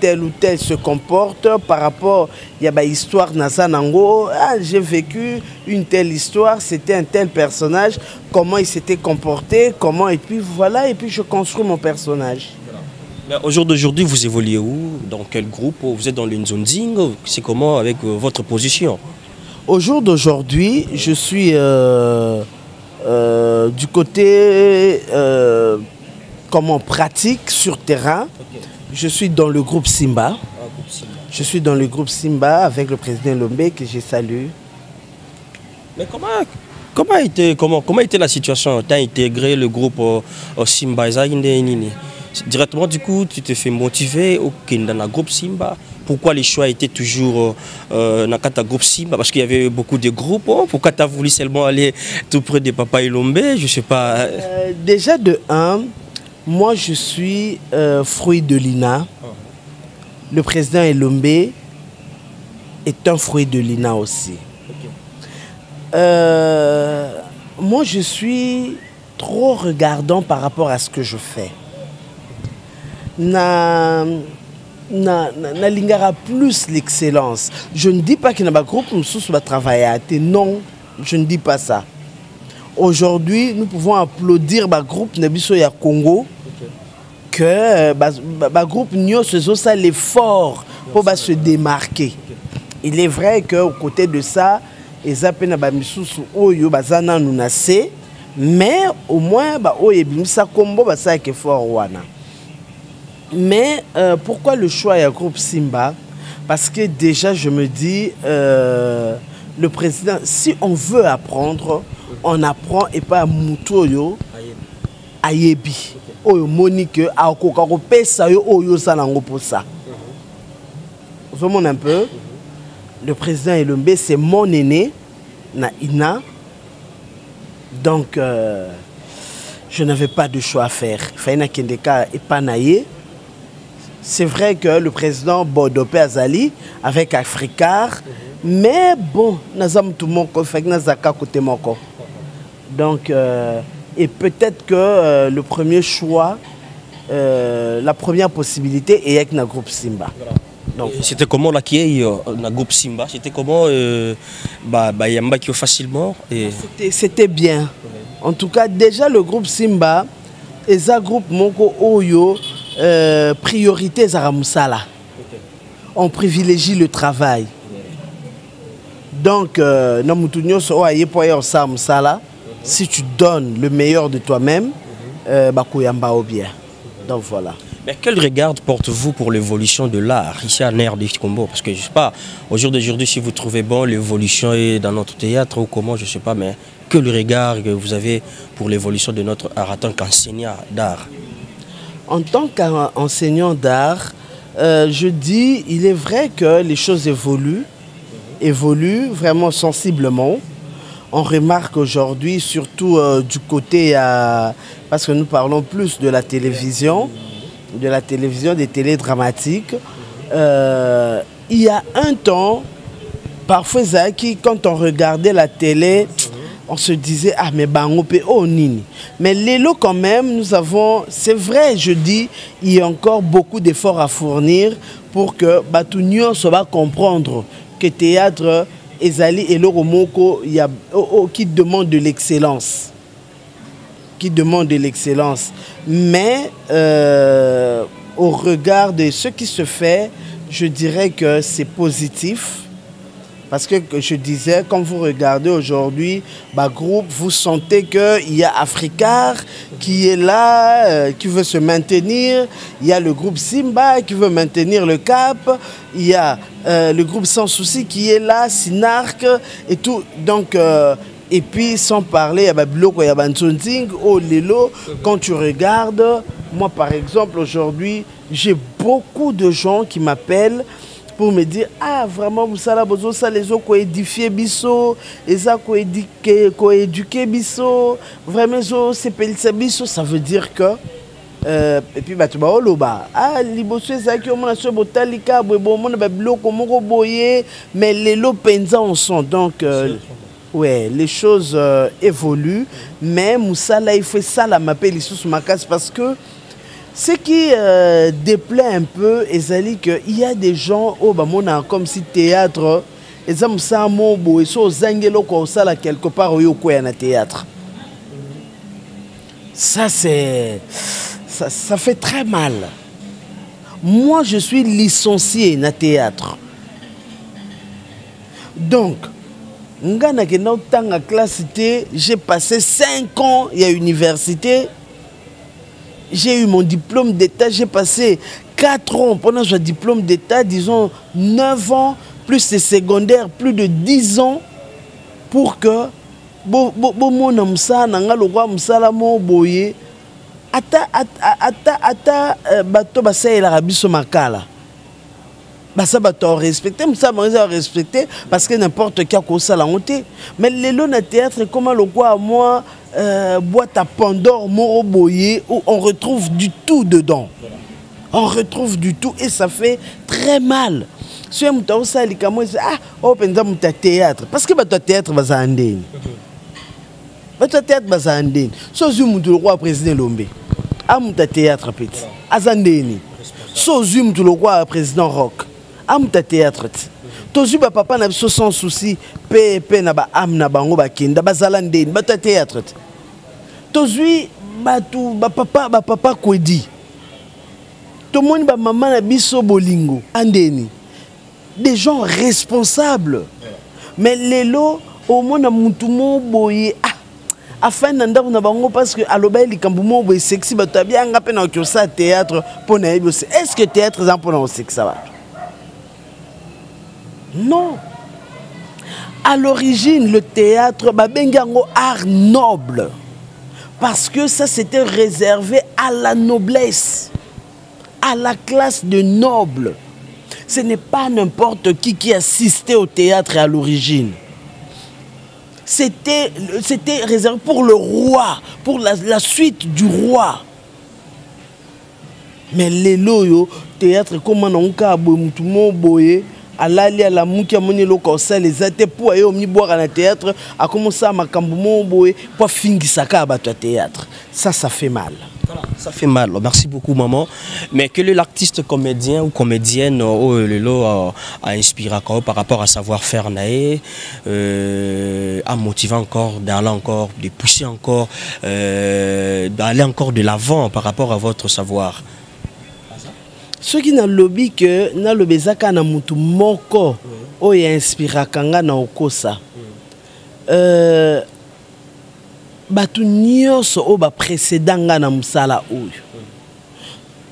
tel ou tel se comporte, par rapport, il y a une histoire Nazanango, j'ai vécu une telle histoire, c'était un tel personnage, comment il s'était comporté, comment, et puis voilà, et puis je construis mon personnage. Au jour d'aujourd'hui, vous évoluez où? Dans quel groupe? Vous êtes dans l'Inzonzing? C'est comment avec votre position? Au jour d'aujourd'hui, je suis du côté comment pratique sur terrain. Okay. Je suis dans le groupe Simba. Je suis dans le groupe Simba avec le président Lombe que je salue. Mais comment était la situation? Tu as intégré le groupe Simba. Directement, du coup, tu te fais motiver dans le groupe Simba. Pourquoi les choix étaient toujours dans le groupe Simba? Parce qu'il y avait beaucoup de groupes. Pourquoi tu as voulu seulement aller tout près de Papa Ilombe? Je ne sais pas. Déjà de 1, moi je suis fruit de l'INA. Le président Ilombe est un fruit de l'INA aussi. Okay. Moi je suis trop regardant par rapport à ce que je fais. N'alingara plus l'excellence. Je ne dis pas qu'il y a un groupe qui va travailler. Non, je ne dis pas ça. Aujourd'hui, nous pouvons applaudir le groupe Nebiso ya Congo, que le groupe Nyo faisait ça l'effort pour se démarquer. Il est vrai qu'au côté de ça, les appels na misusu oyo bazana nunase, mais au moins oyo bimisa kombo basa ke fort wana. Mais pourquoi le choix est un groupe Simba? Parce que déjà je me dis, le président, si on veut apprendre, on apprend et pas à Moutoyo, Ayebi, Oyo Monique, Aokokaro Pesa yo Oyo Sanango pour ça. Vous voyez un peu? Le président Ilombe, c'est mon aîné, na Ina. Donc, je n'avais pas de choix à faire. Faina Kendeka et Panaye. C'est vrai que le président Bodopé Azali avec Africar, mais bon, nazam tout mon fait nazaka côté moko. Donc et peut-être que le premier choix, la première possibilité est avec le groupe Simba. C'était comment là qui est le groupe Simba? C'était comment Yamba qui facilement C'était bien. En tout cas déjà le groupe Simba, et ça groupe moko oyo. priorité à Moussala. On privilégie le travail. Donc, si tu donnes le meilleur de toi-même, bien. Donc voilà. Mais quel regard portez-vous pour l'évolution de l'art ici à Nerf du Congo? Parce que je ne sais pas, au jour d'aujourd'hui, si vous trouvez bon l'évolution dans notre théâtre ou comment, je ne sais pas, mais quel regard que vous avez pour l'évolution de notre art en tant qu'enseignant d'art? En tant qu'enseignant d'art, je dis, il est vrai que les choses évoluent vraiment sensiblement. On remarque aujourd'hui, surtout du côté, parce que nous parlons plus de la télévision, des télédramatiques. Il y a un temps, parfois, quand on regardait la télé, on se disait, ah mais bangope, oh nini. Mais l'élo quand même, nous avons, c'est vrai, je dis, il y a encore beaucoup d'efforts à fournir pour que Batounion soit comprendre que théâtre, Ezali et Loromoko, il y a qui demande de l'excellence. Mais au regard de ce qui se fait, je dirais que c'est positif. Parce que je disais, quand vous regardez aujourd'hui, groupe, vous sentez qu'il y a Africar qui est là, qui veut se maintenir. Il y a le groupe Simba qui veut maintenir le cap. Il y a le groupe Sans Souci qui est là, Sinark et tout. Donc, et puis, sans parler, il y a Bloko, il y a Bantsonting, oh Lelo. Quand tu regardes, moi par exemple, aujourd'hui, j'ai beaucoup de gens qui m'appellent pour me dire, ah vraiment, vous savez, ça les autres qui ont édifié Bisso, les autres qui ont éduqué Bisso, vraiment, c'est Bisso, ça veut dire que, et puis, tu vas au ah, liboso, c'est qui ont montré botalika, bon, mais les lots penza en sont. Donc, ouais, les choses évoluent, mais Moussala, il fait ça, la m'appelle ici sur ma case parce que ce qui déplaît un peu, c'est qu'il y a des gens comme si théâtre, ils ont ça mobo, ils sont zangelo comme ça quelque part au théâtre. Ça c'est ça fait très mal. Moi je suis licencié dans théâtre. Donc j'ai passé 5 ans à l'université. J'ai eu mon diplôme d'état, j'ai passé 4 ans pendant ce diplôme d'état, disons 9 ans, plus les secondaires, plus de 10 ans, pour que bato basaela biso makala. Ça va respecter, ça va respecter parce que n'importe qui a ça la honte. Mais les lots de théâtre, comment le quoi moi boîte à Pandore, Moroboye, où on retrouve du tout dedans. On retrouve du tout et ça fait très mal. Si on a ça, les camots disent ah, oh, pendant mon théâtre, parce que votre théâtre va s'andéner. Votre théâtre va s'andéner. Sauf si le roi président Lombe, ah mon théâtre petit, azandéni. Sauf si le roi président Rock. Amta théâtre tozu ba papa na biso sans souci pe na ba am na bango ba kinda bazala ndeni ba théâtre tozu batu ba papa kwedi to moni ba maman na biso bolingo andeni des gens responsables mais lelo au mona mutu mo boye afin d'andako na bango parce que aloba likambo mo boye sexy ba tabia nga pe na ko sa théâtre pour na yebi est-ce que théâtre za pour na sexy ça va? Non. À l'origine, le théâtre, babengango art noble. Parce que ça, c'était réservé à la noblesse, à la classe de nobles. Ce n'est pas n'importe qui assistait au théâtre à l'origine. C'était réservé pour le roi, pour la suite du roi. Mais les loyaux, théâtre, comme on a tout le monde boye. Alali à la mouki a moni loko ça les até pour aller au mi boire à la théâtre a commencé à makambumo boy pour fingi saka à théâtre ça fait mal. Voilà, ça fait mal. Merci beaucoup maman. Mais quel est l'artiste comédien ou comédienne a inspiré par rapport à savoir-faire naé à motiver encore d'aller encore de pousser encore d'aller encore de l'avant par rapport à votre savoir? ceux qui na lobby que na lobezaka na mutu moko oyo inspira kanga na okosa batu nyonso o ba précédent na musala oyo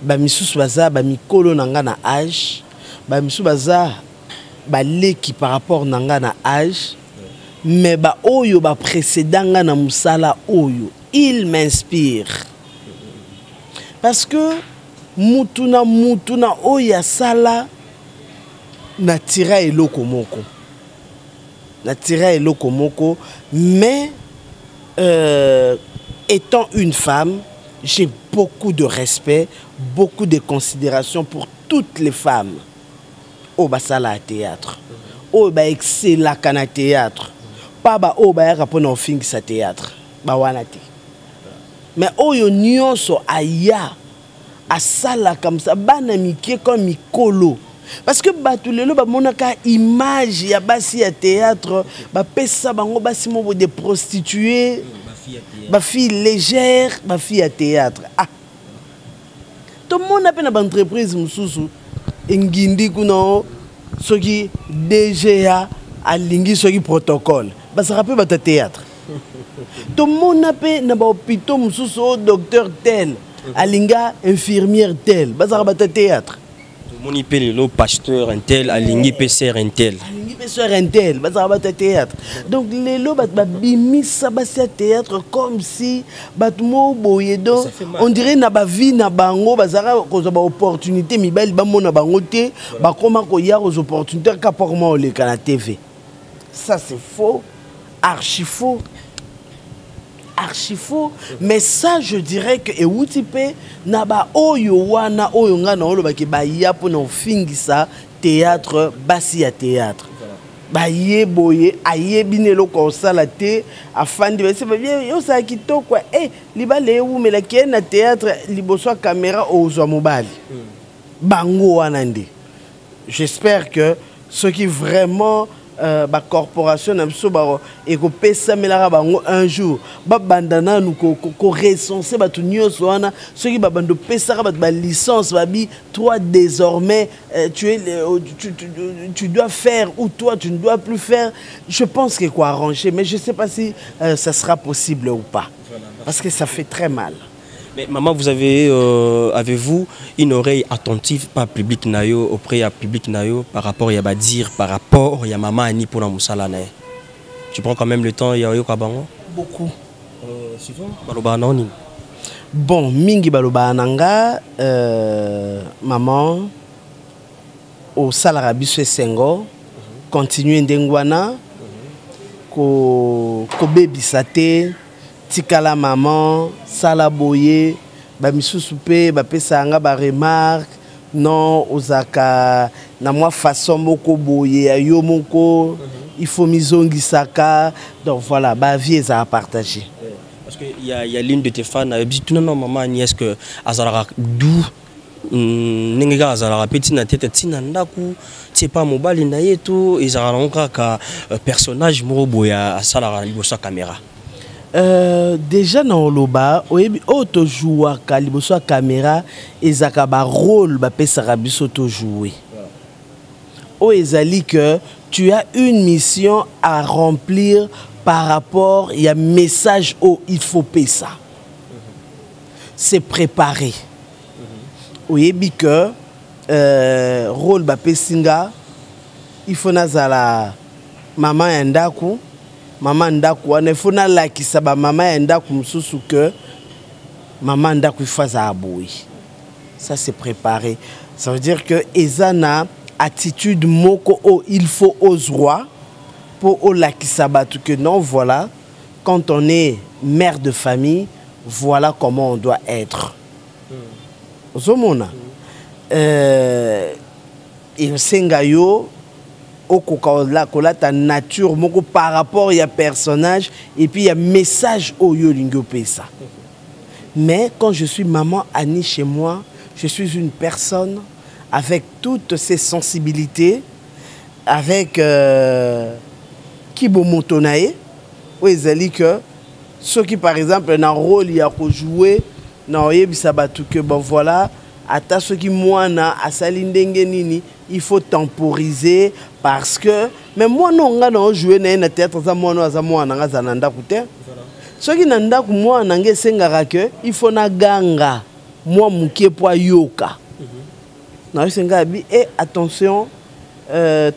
ba misusu baza ba mikolo nanga na âge ba misusu baza ba leki par rapport nanga na âge mais ba oyo ba précédent na musala oyo il m'inspire parce que mutuna oya sala na tira eloko moko mais étant une femme j'ai beaucoup de respect beaucoup de considération pour toutes les femmes au basala à théâtre au ba excella kana théâtre pas ba o ba ya rapona ofingisa théâtre ba wana te mais oyo nyonso aya asala comme ça bana mikie comme mikolo parce que batu lelo ba monaka image ya basi ya théâtre ba pesa bango basi mo de prostituées ba fille légère ba fille à théâtre ah tout le monde a une entreprise mususu ngindi kuno soki DGA alingi soki protocole ba ça rappelle ba théâtre tout le monde a na ba hôpital mususu docteur tel alinga infirmière tel ba ça rappelle théâtre moni pele lo pasteur un tel alingi pesseur un tel ba ça rappelle théâtre donc les lo ba bimisa ba théâtre comme si ba mo boye donc on dirait na ba vie na bango ba zara ko ba opportunité mibali ba mona bango te ba koma ko ya aux opportunités ka pour moi le kana TV ça c'est faux archi faux mais ça je dirais que eutipe na ba oyo wana oyo nga na oloba ke ba ya po na fingisa théâtre basi ya théâtre ba ye boye aye binelo ko sala te afandi ba se ba bien yo sa kitoko libale wu mela ke na théâtre liboso caméra ozwa mobali bango wana ndi j'espère que ceux qui vraiment ba corporation na biso ba ekopesa melaka bango un jour ba bandana nous ko recenser ba tunyoso wana ceux qui ba bando pesa ba licence babi toi désormais tu dois faire ou toi tu ne dois plus faire je pense que quoi arranger mais je sais pas si ça sera possible ou pas parce que ça fait très mal. Mais maman, vous avez, avez-vous une oreille attentive par public nayo auprès du public nayo par rapport à dire par rapport à maman ani pour la musala nae. Tu prends quand même le temps ya yo kabango? Beaucoup. Souvent baloba noni. Bon, mingi baloba nanga maman au salarabi se sengo continuer ndengwana ko baby sate tikala maman sala boye ba misusu pe ba pesa nga ba remarque non ozaka na moi façon moko boye yo moko il faut mizongi saka donc voilà ba vie ça à partager parce que il y a l'une de tes fans dit non maman ni est-ce que azara dou ninga azara petit na tête tina ndaku c'est pas mobile na yetu ezara nkaka personnage moko boya asala libosa caméra. Déjà dans loba oyebi auto jouer ka liboso caméra ezaka ba rôle ba pesa biso to jouer o ezali que tu as une mission à remplir par rapport il y a message où il faut pesa c'est préparé oyebi que rôle ba pesinga il faut nazala maman endaku maman ndaku wana fona lakisa ba maman ndaku mususu que maman ndaku faza aboui ça c'est préparé ça veut dire que ezana attitude moko o il faut aux rois pour o lakisa batu que non voilà quand on est mère de famille voilà comment on doit être zomona il sengayo au ta nature moko par rapport il y a personnage et puis il y a message au yolingo pesa mais quand je suis maman Annie chez moi je suis une personne avec toutes ses sensibilités avec kibomotonae où ezali que ceux qui par exemple dans rôle il y a jouer non yebisa batu que bon voilà ata soki mwana asali ndenge nini il faut temporiser parce que mais mwana nga na jouer na théâtre za mwana nga za ndako te soki na ndako mwana nga esengaka que il faut na ganga moi mukie po yoka na senga bi et attention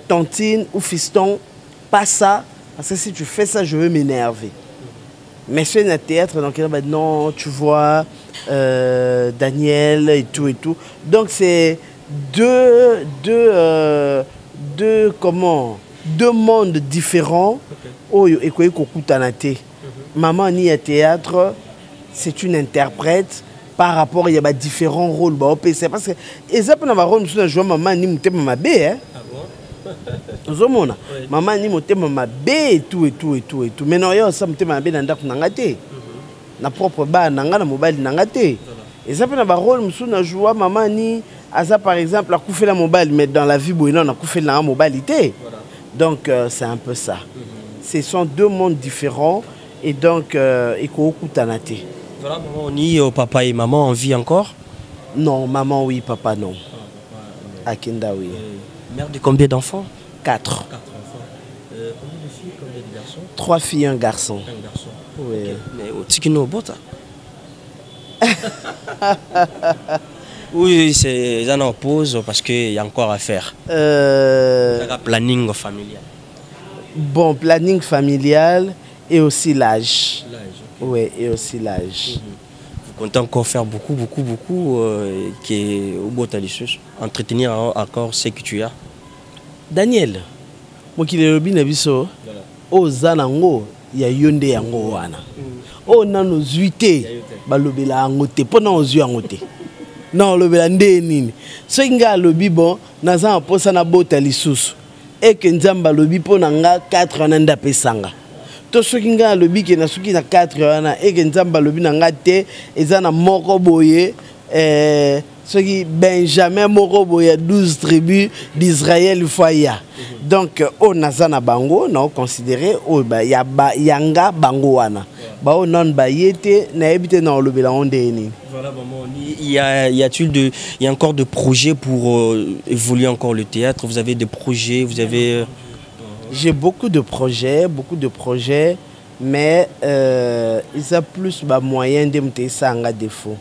tantine ou fiston pas ça parce que si tu fais ça je vais m'énerver. Mais c'est un théâtre donc bah, non tu vois Daniel et tout donc c'est deux mondes différents oyo ekoyi kokutana te. Maman ni à théâtre c'est une interprète par rapport il y a différents rôles bah c'est parce que exemple na rôle monsieur jouer maman ni mutema mabe hein. Zomona maman ni motema mabe et tout mais non yo ça motema mabe na ndako nanga te na propre ba nanga na mobile nanga te et ça peut na ba rôle musu na joie maman ni asa par exemple a coufé la mobile mais dans la vie boina on a coufé la mobilité donc c'est un peu ça ce sont deux mondes différents et donc eko kutana te. Voilà, maman ni papa et maman en vie encore? Non, maman oui, papa non. Akinda oui. Mère de combien d'enfants? 4. 4 enfants. Combien de filles, combien de garçons? 3 filles, un garçon. Un garçon. Oui. Okay. Mais au Tikino Bota. Oui, c'est ça en pause parce qu'il y a encore à faire. Planning familial. Bon, planning familial et aussi l'âge. L'âge. Oui, et aussi l'âge. Vous comptez encore faire beaucoup qui est au bout de entretenir encore ce que tu as. Daniel, moi qui l'ai dit, biso, o zanango ya yonde yango wana. O nano zuité, balobela angote, pona ozu angote. Non, lobela nde nini. So nga lobi bon, naza posa na bota lisusu. Et que nzamba lobi pona nga 4 ananda pesanga. To soki nga lobi ke na soki na 4 wana et que nzamba lobi na nga te ezana moko boye soki Benjamin moko boye 12 tribus d'Israël foya. Donc on nazana bango na considérer o ba ya ba yanga bango wana. Ba o non ba yete na ebité na lobela onde ni. Voilà maman, il y a encore de projets pour évoluer encore le théâtre. Vous avez des projets, vous avez J'ai beaucoup de projets, mais ils ont plus de moyens de me ça en défaut.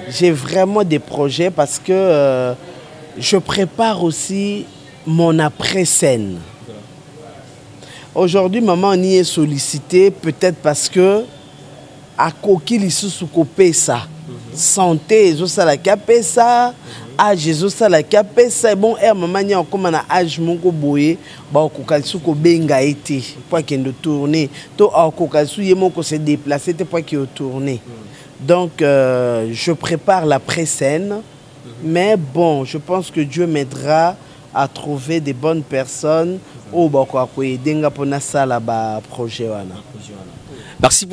J'ai vraiment des projets parce que je prépare aussi mon après-scène. Aujourd'hui, maman y est sollicitée peut-être parce que à coquille ils se coupé ça. Santé, ils ont ça la capé ça. Âge, ils ont ça la capé ça. Bon, maman y a comme un âge mon boye, bah au kokalsu ko benga été pour qu'il ne tourne. To au kokalsu y mon ko se déplacer pour qu'il tourne. Donc je prépare la pré-scène, mais bon, je pense que Dieu m'aidera à trouver des bonnes personnes au bah quoi denga pour na sala ba projet wana. Merci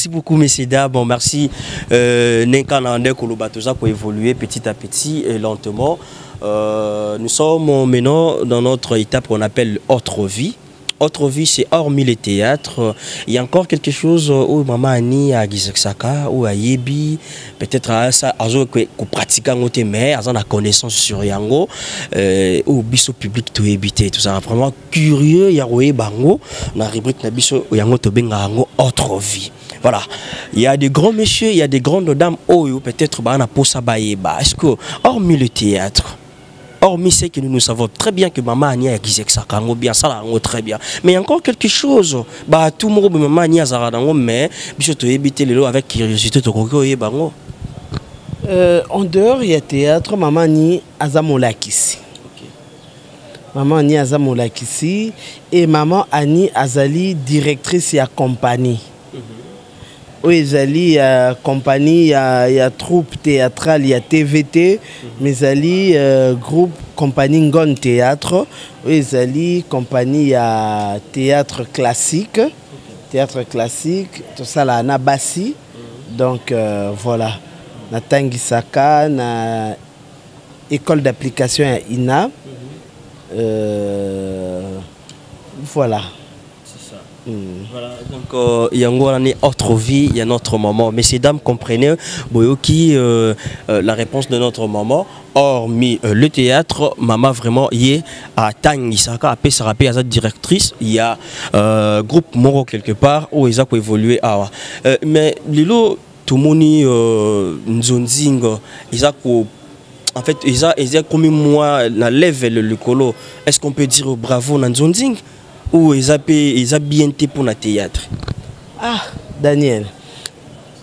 beaucoup messieurs dames. Bon, merci Nenkanande Kolobatoza pour évoluer petit à petit et lentement. Nous sommes maintenant dans notre étape qu'on appelle autre vie. Autre vie, c'est hormis les théâtres. Il y a encore quelque chose où maman Annie à Gizaksaka ou à Yebi, peut-être à ça, à ce que pratique en côté mais à la connaissance sur Yango, au biso public to éviter tout ça. Vraiment curieux, il y a Bango, dans la rubrique Nabiso Yango to Bengango autre vie. Voilà, il y a des grands messieurs, il y a des grandes dames, oh peut-être bah on a posa baïba. Est-ce que hormis le théâtre? Hormis ce que nous savons très bien que maman Ania a dit que ça bien ça très bien. Mais il y a encore quelque chose. Bah tout le monde maman Ania Zaradango mais je te éviter les lots avec curiosité to koko bango. En dehors il y a théâtre maman Ni Azamolakisi. Maman Ani Azamolakisi et maman Ani Azali directrice ya compagnie. Oui, Zali, compagnie, il y a troupe théâtrale, il y a TVT, mais Zali, groupe, compagnie Ngon Théâtre. Oui, Zali, compagnie, il y a théâtre classique. Théâtre classique, tout ça là, na Bassi. Donc voilà. Na Tangisaka, na école d'application à INA. Voilà. Voilà, donc il y a une autre vie, il y a notre maman. Messieurs, dames, comprenez, Boyoki, la réponse de notre maman, hormis le théâtre, maman vraiment y est à Tangisaka, à Pesarapé, à sa directrice, il y a groupe Moro quelque part où ils ont évolué. Mais Lilo, tout le monde, Nzonzing, ils ont en fait, ils ont comme moi la lève le colo. Est-ce qu'on peut dire bravo Nzonzing? Ou ils ont bien été pour le théâtre? Ah, Daniel.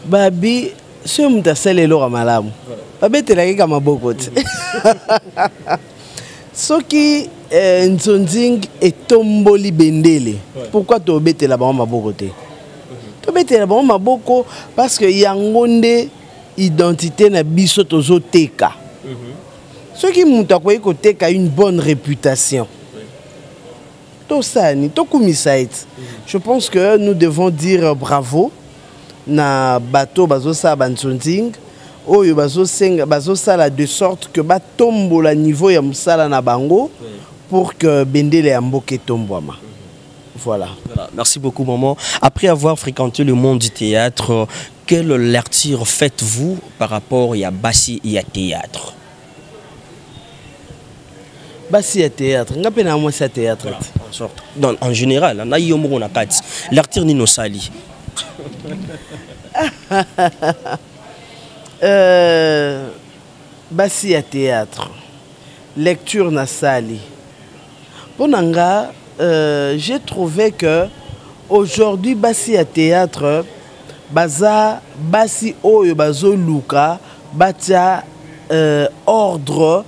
Babi, si on t'a scellé l'or malamu. Babi, tu l'as dit comme un beau côté. Ce qui Nzonzing et Tomboli Bendele. Pourquoi tu as bêté là-bas ma beau côté? Tu as bêté là-bas ma beau côté parce que Yangonde identité na biso tozo teka. Ce qui montre que une bonne réputation. Je pense que nous devons dire bravo na bateau bazosa bansonting oyo bazosa de sorte que batombo la niveau ya musala na bango pour que Bendele Amboke tombwama. Voilà. Merci beaucoup maman. Après avoir fréquenté le monde du théâtre, quelle lecture faites-vous par rapport à Bassi et à théâtre? Bassi à théâtre, nga pena moi c'est théâtre. Voilà, en général, on a eu un cas. Lecture ni nos sali. Bassi à théâtre, lecture na sali. Ponanga, j'ai trouvé que aujourd'hui Bassi à théâtre, baza Bassi oyo bazo luka, batia ordre.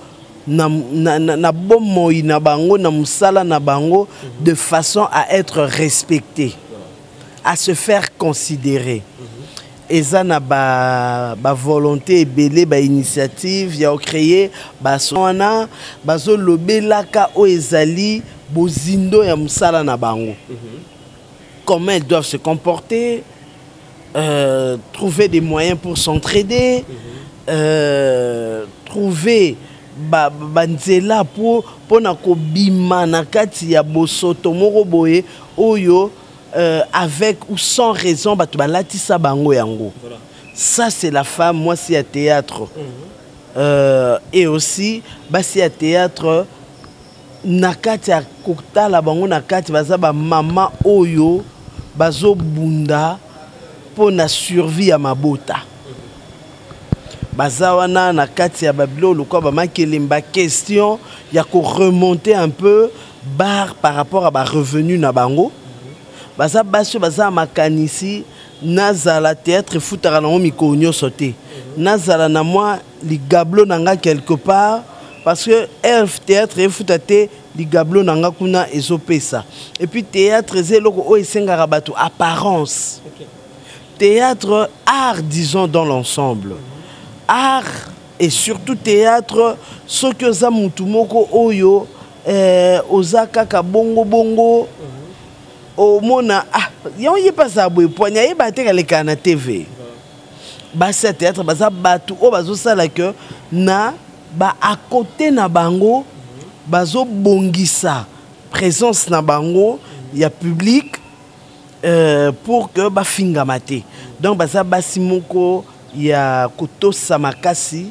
Na bomoi na bango na musala na bango de façon à être respecté, à se faire considérer. Et ça na ba volonté belé ba initiative ya créer ba sona bazo lobelaka o ezali bozindo ya musala na bango. Comment ils doivent se comporter, trouver des moyens pour s'entraider, trouver banzela pour na kobima na kati ya bosoto moko boye oyo avec ou sans raison batu balatisa bango yango. Ça c'est la femme moi c'est à théâtre. Et aussi basi à théâtre na kati ya kokutala bango na kati baza ba mama oyo bazo bunda pour na survie ya mabota. Bazawana na kati ya babilo lokwa ba makelemba question ya ko remonter un peu bar par rapport à ba revenu na bango. Baza baso baza makanisi nazala théâtre futara na mikonyo sauté. Nazala na moi li gablo nanga quelque part parce que elf théâtre futate li gablo nanga kuna ezopesa. Et puis théâtre zeloko o esengara bato apparence. Théâtre art disons dans l'ensemble. Art et surtout théâtre, ce que ça mutumoko oyo, ozaka ka bongo bongo, au mona yon y pas ça boy poigna y batte ka leka na TV. Basa théâtre basa batu o bazo sala que na ba à côté na bango bazo bongisa présence na bango y a public pour que ba finga maté. Donc basa basimoko ya kotosa makasi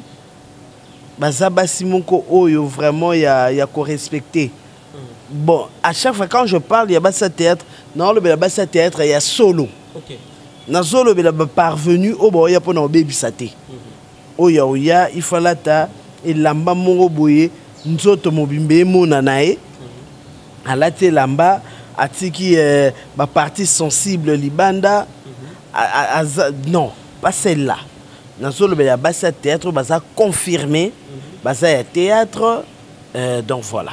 baza basimoko oyo vraiment ya ko respecter. Bon, à chaque fois quand je parle il y a basa théâtre, non le basa théâtre il y a solo. OK. Na solo bela parvenu au boya pona obebisate. Oya oya il faut lata elamba mongo boye nzoto mobimbe mona nae. Alate lamba atiki ba partie sensible libanda non, pas celle-là. Dans le basa théâtre, basa confirmé, basa théâtre, donc voilà.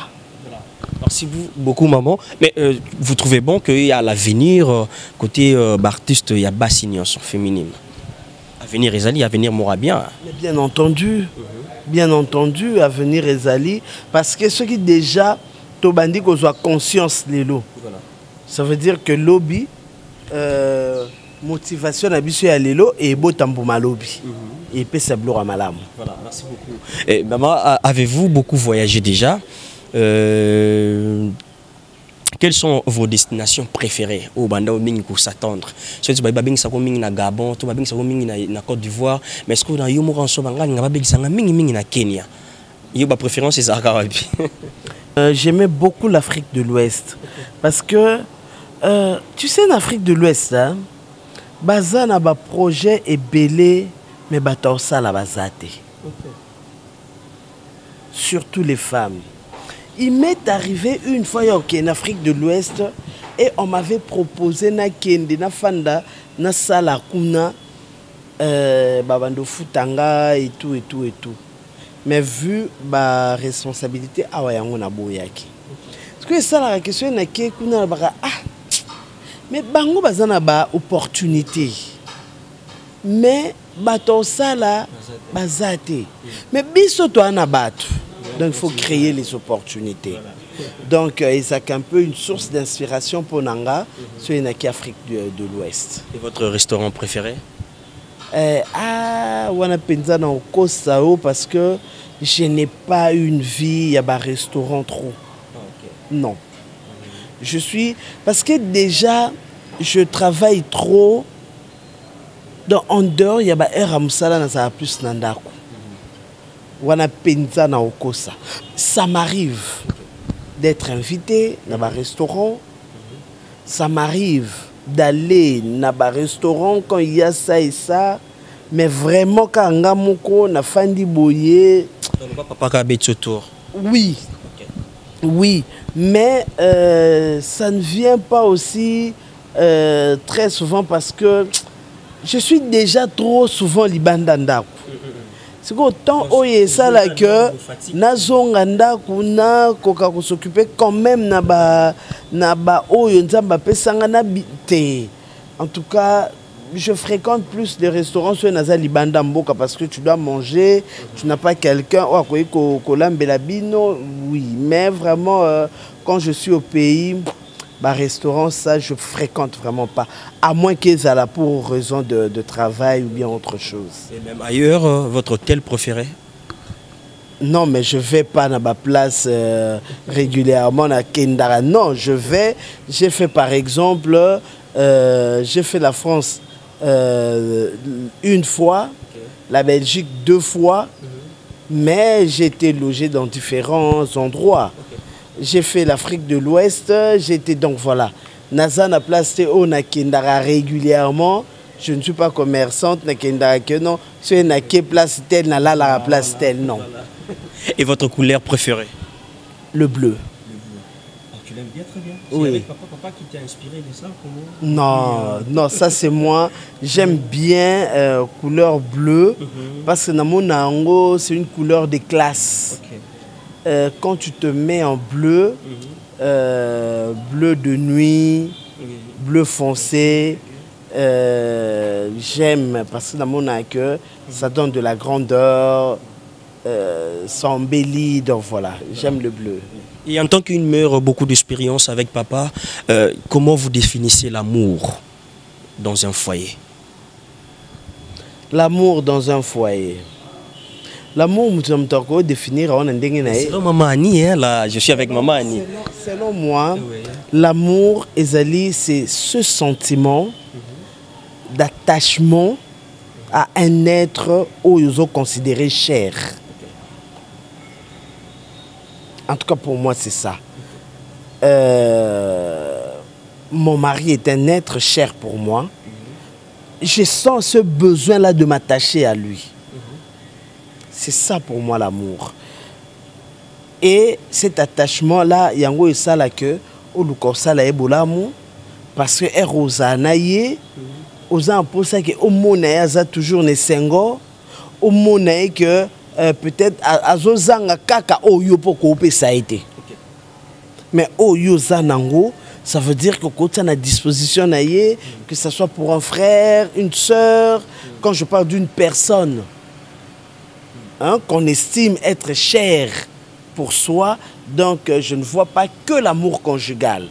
Merci beaucoup maman. Mais vous trouvez bon qu'il y a l'avenir côté artiste, il y a bassignons féminine. Avenir Ezali, avenir mourra bien. Bien entendu, avenir Ezali, parce que ce qui déjà, Tobandi qu'on soit conscience les lots. Voilà. Ça veut dire que lobby. Motivation à biso ya lelo et botambo malobi et pe sablo malam. Voilà, merci beaucoup. Et maman, avez-vous beaucoup voyagé déjà? Quelles sont vos destinations préférées au Banda au Ming pour s'attendre? Si tu vas bien ça comme Ming na Gabon, tu vas bien ça comme Ming na Côte d'Ivoire, mais est-ce que dans Yomo en Sobanga, on va bien ça Ming na Kenya? Yoba préférence c'est ça. J'aimais beaucoup l'Afrique de l'Ouest parce que tu sais en Afrique de l'Ouest hein, baza na ba projet et belé mais bata ça la bazate. Surtout les femmes. Il m'est arrivé une fois en Afrique de l'Ouest et on m'avait proposé na kende na fanda na sala kuna babando futanga et tout. Mais vu ma responsabilité awayango na boyaki. Parce que ça la question na ke kuna ba mais bango bazana ba opportunité. Mais bato sala bazate. Mais biso to ana batu. Donc il faut créer les opportunités. Donc c'est un peu une source d'inspiration pour Nanga sur l'Afrique de l'Ouest. Et votre restaurant préféré? Wana penza na Okosao parce que je n'ai pas une vie, il y a un restaurant trop. Non. Je suis parce que déjà je travaille trop. Donc en dehors il y a ba era musala na ça plus nandako. Wana penza na Okosa. Ça m'arrive d'être invité dans un restaurant. Ça m'arrive d'aller dans un restaurant quand il y a ça et ça. Mais vraiment quand on a moko na fandi boye. Papa kabet autour. Oui. Okay. Oui, mais ça ne vient pas aussi très souvent parce que je suis déjà trop souvent libandanda. C'est qu'autant oye ça là que nazonganda kuna koka ko s'occuper quand même na ba oyo nzamba pesanga na bité. En tout cas, je fréquente plus les restaurants sur Nazali Bandamboka parce que tu dois manger, tu n'as pas quelqu'un ko lambela bino, oui, mais vraiment quand je suis au pays bah, restaurant, ça, je fréquente vraiment pas. À moins qu'ils aient là pour raison de travail ou bien autre chose. Et même ailleurs, votre hôtel préféré? Non, mais je vais pas dans ma place régulièrement à Kendara. Non, j'ai fait par exemple, j'ai fait la France une fois, la Belgique 2 fois, mais j'ai été logé dans différents endroits. J'ai fait l'Afrique de l'Ouest, j'étais donc voilà. Naza na place au na Kendara régulièrement. Je ne suis pas commerçante na Kendara que non. C'est na ke place telle na la place telle non. Et votre couleur préférée? Le bleu. Tu l'aimes bien, très bien. Oui. Avec papa qui t'a inspiré de ça? Non, ça c'est moi. J'aime bien couleur bleue parce que dans mon ango c'est une couleur de classe. Okay. Quand tu te mets en bleu, bleu de nuit, bleu foncé, j'aime parce que dans mon accueil, ça donne de la grandeur, ça embellit, donc voilà, j'aime le bleu. Et en tant qu'une mère, beaucoup d'expérience avec papa, comment vous définissez l'amour dans un foyer? L'amour dans un foyer. L'amour, nous définir selon Maman Annie, hein, là, je suis avec Maman Annie. Selon moi, oui. L'amour, Ezali, c'est ce sentiment d'attachement à un être où ils ont considéré cher. En tout cas, pour moi, c'est ça. Mon mari est un être cher pour moi. Je sens ce besoin-là de m'attacher à lui. C'est ça pour moi l'amour. Et cet attachement-là, il y a un ça là que au lukosa la ebolamu parce que erosanaye oza pour ça que au mona za toujours ne sengo au mona que peut-être azozanga kaka oyo poko pesa été. Mais oyo zanango, ça veut dire que quand tu as à disposition que ce soit pour un frère, une sœur, quand je parle d'une personne hein, qu'on estime être chère pour soi, donc je ne vois pas que l'amour conjugal.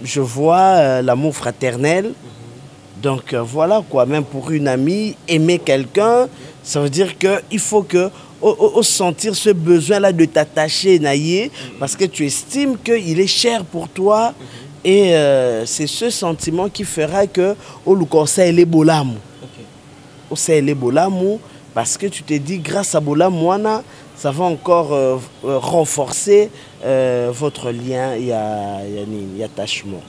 Je vois l'amour fraternel. Donc voilà quoi, même pour une amie, aimer quelqu'un, ça veut dire qu'il faut que sentir ce besoin-là de t'attacher, Naïe, parce que tu estimes qu'il est cher pour toi. Et c'est ce sentiment qui fera que Olukosa est bolamou. C'est les bolamou parce que tu te dis grâce à bolamou, ça va encore renforcer votre lien et attachement.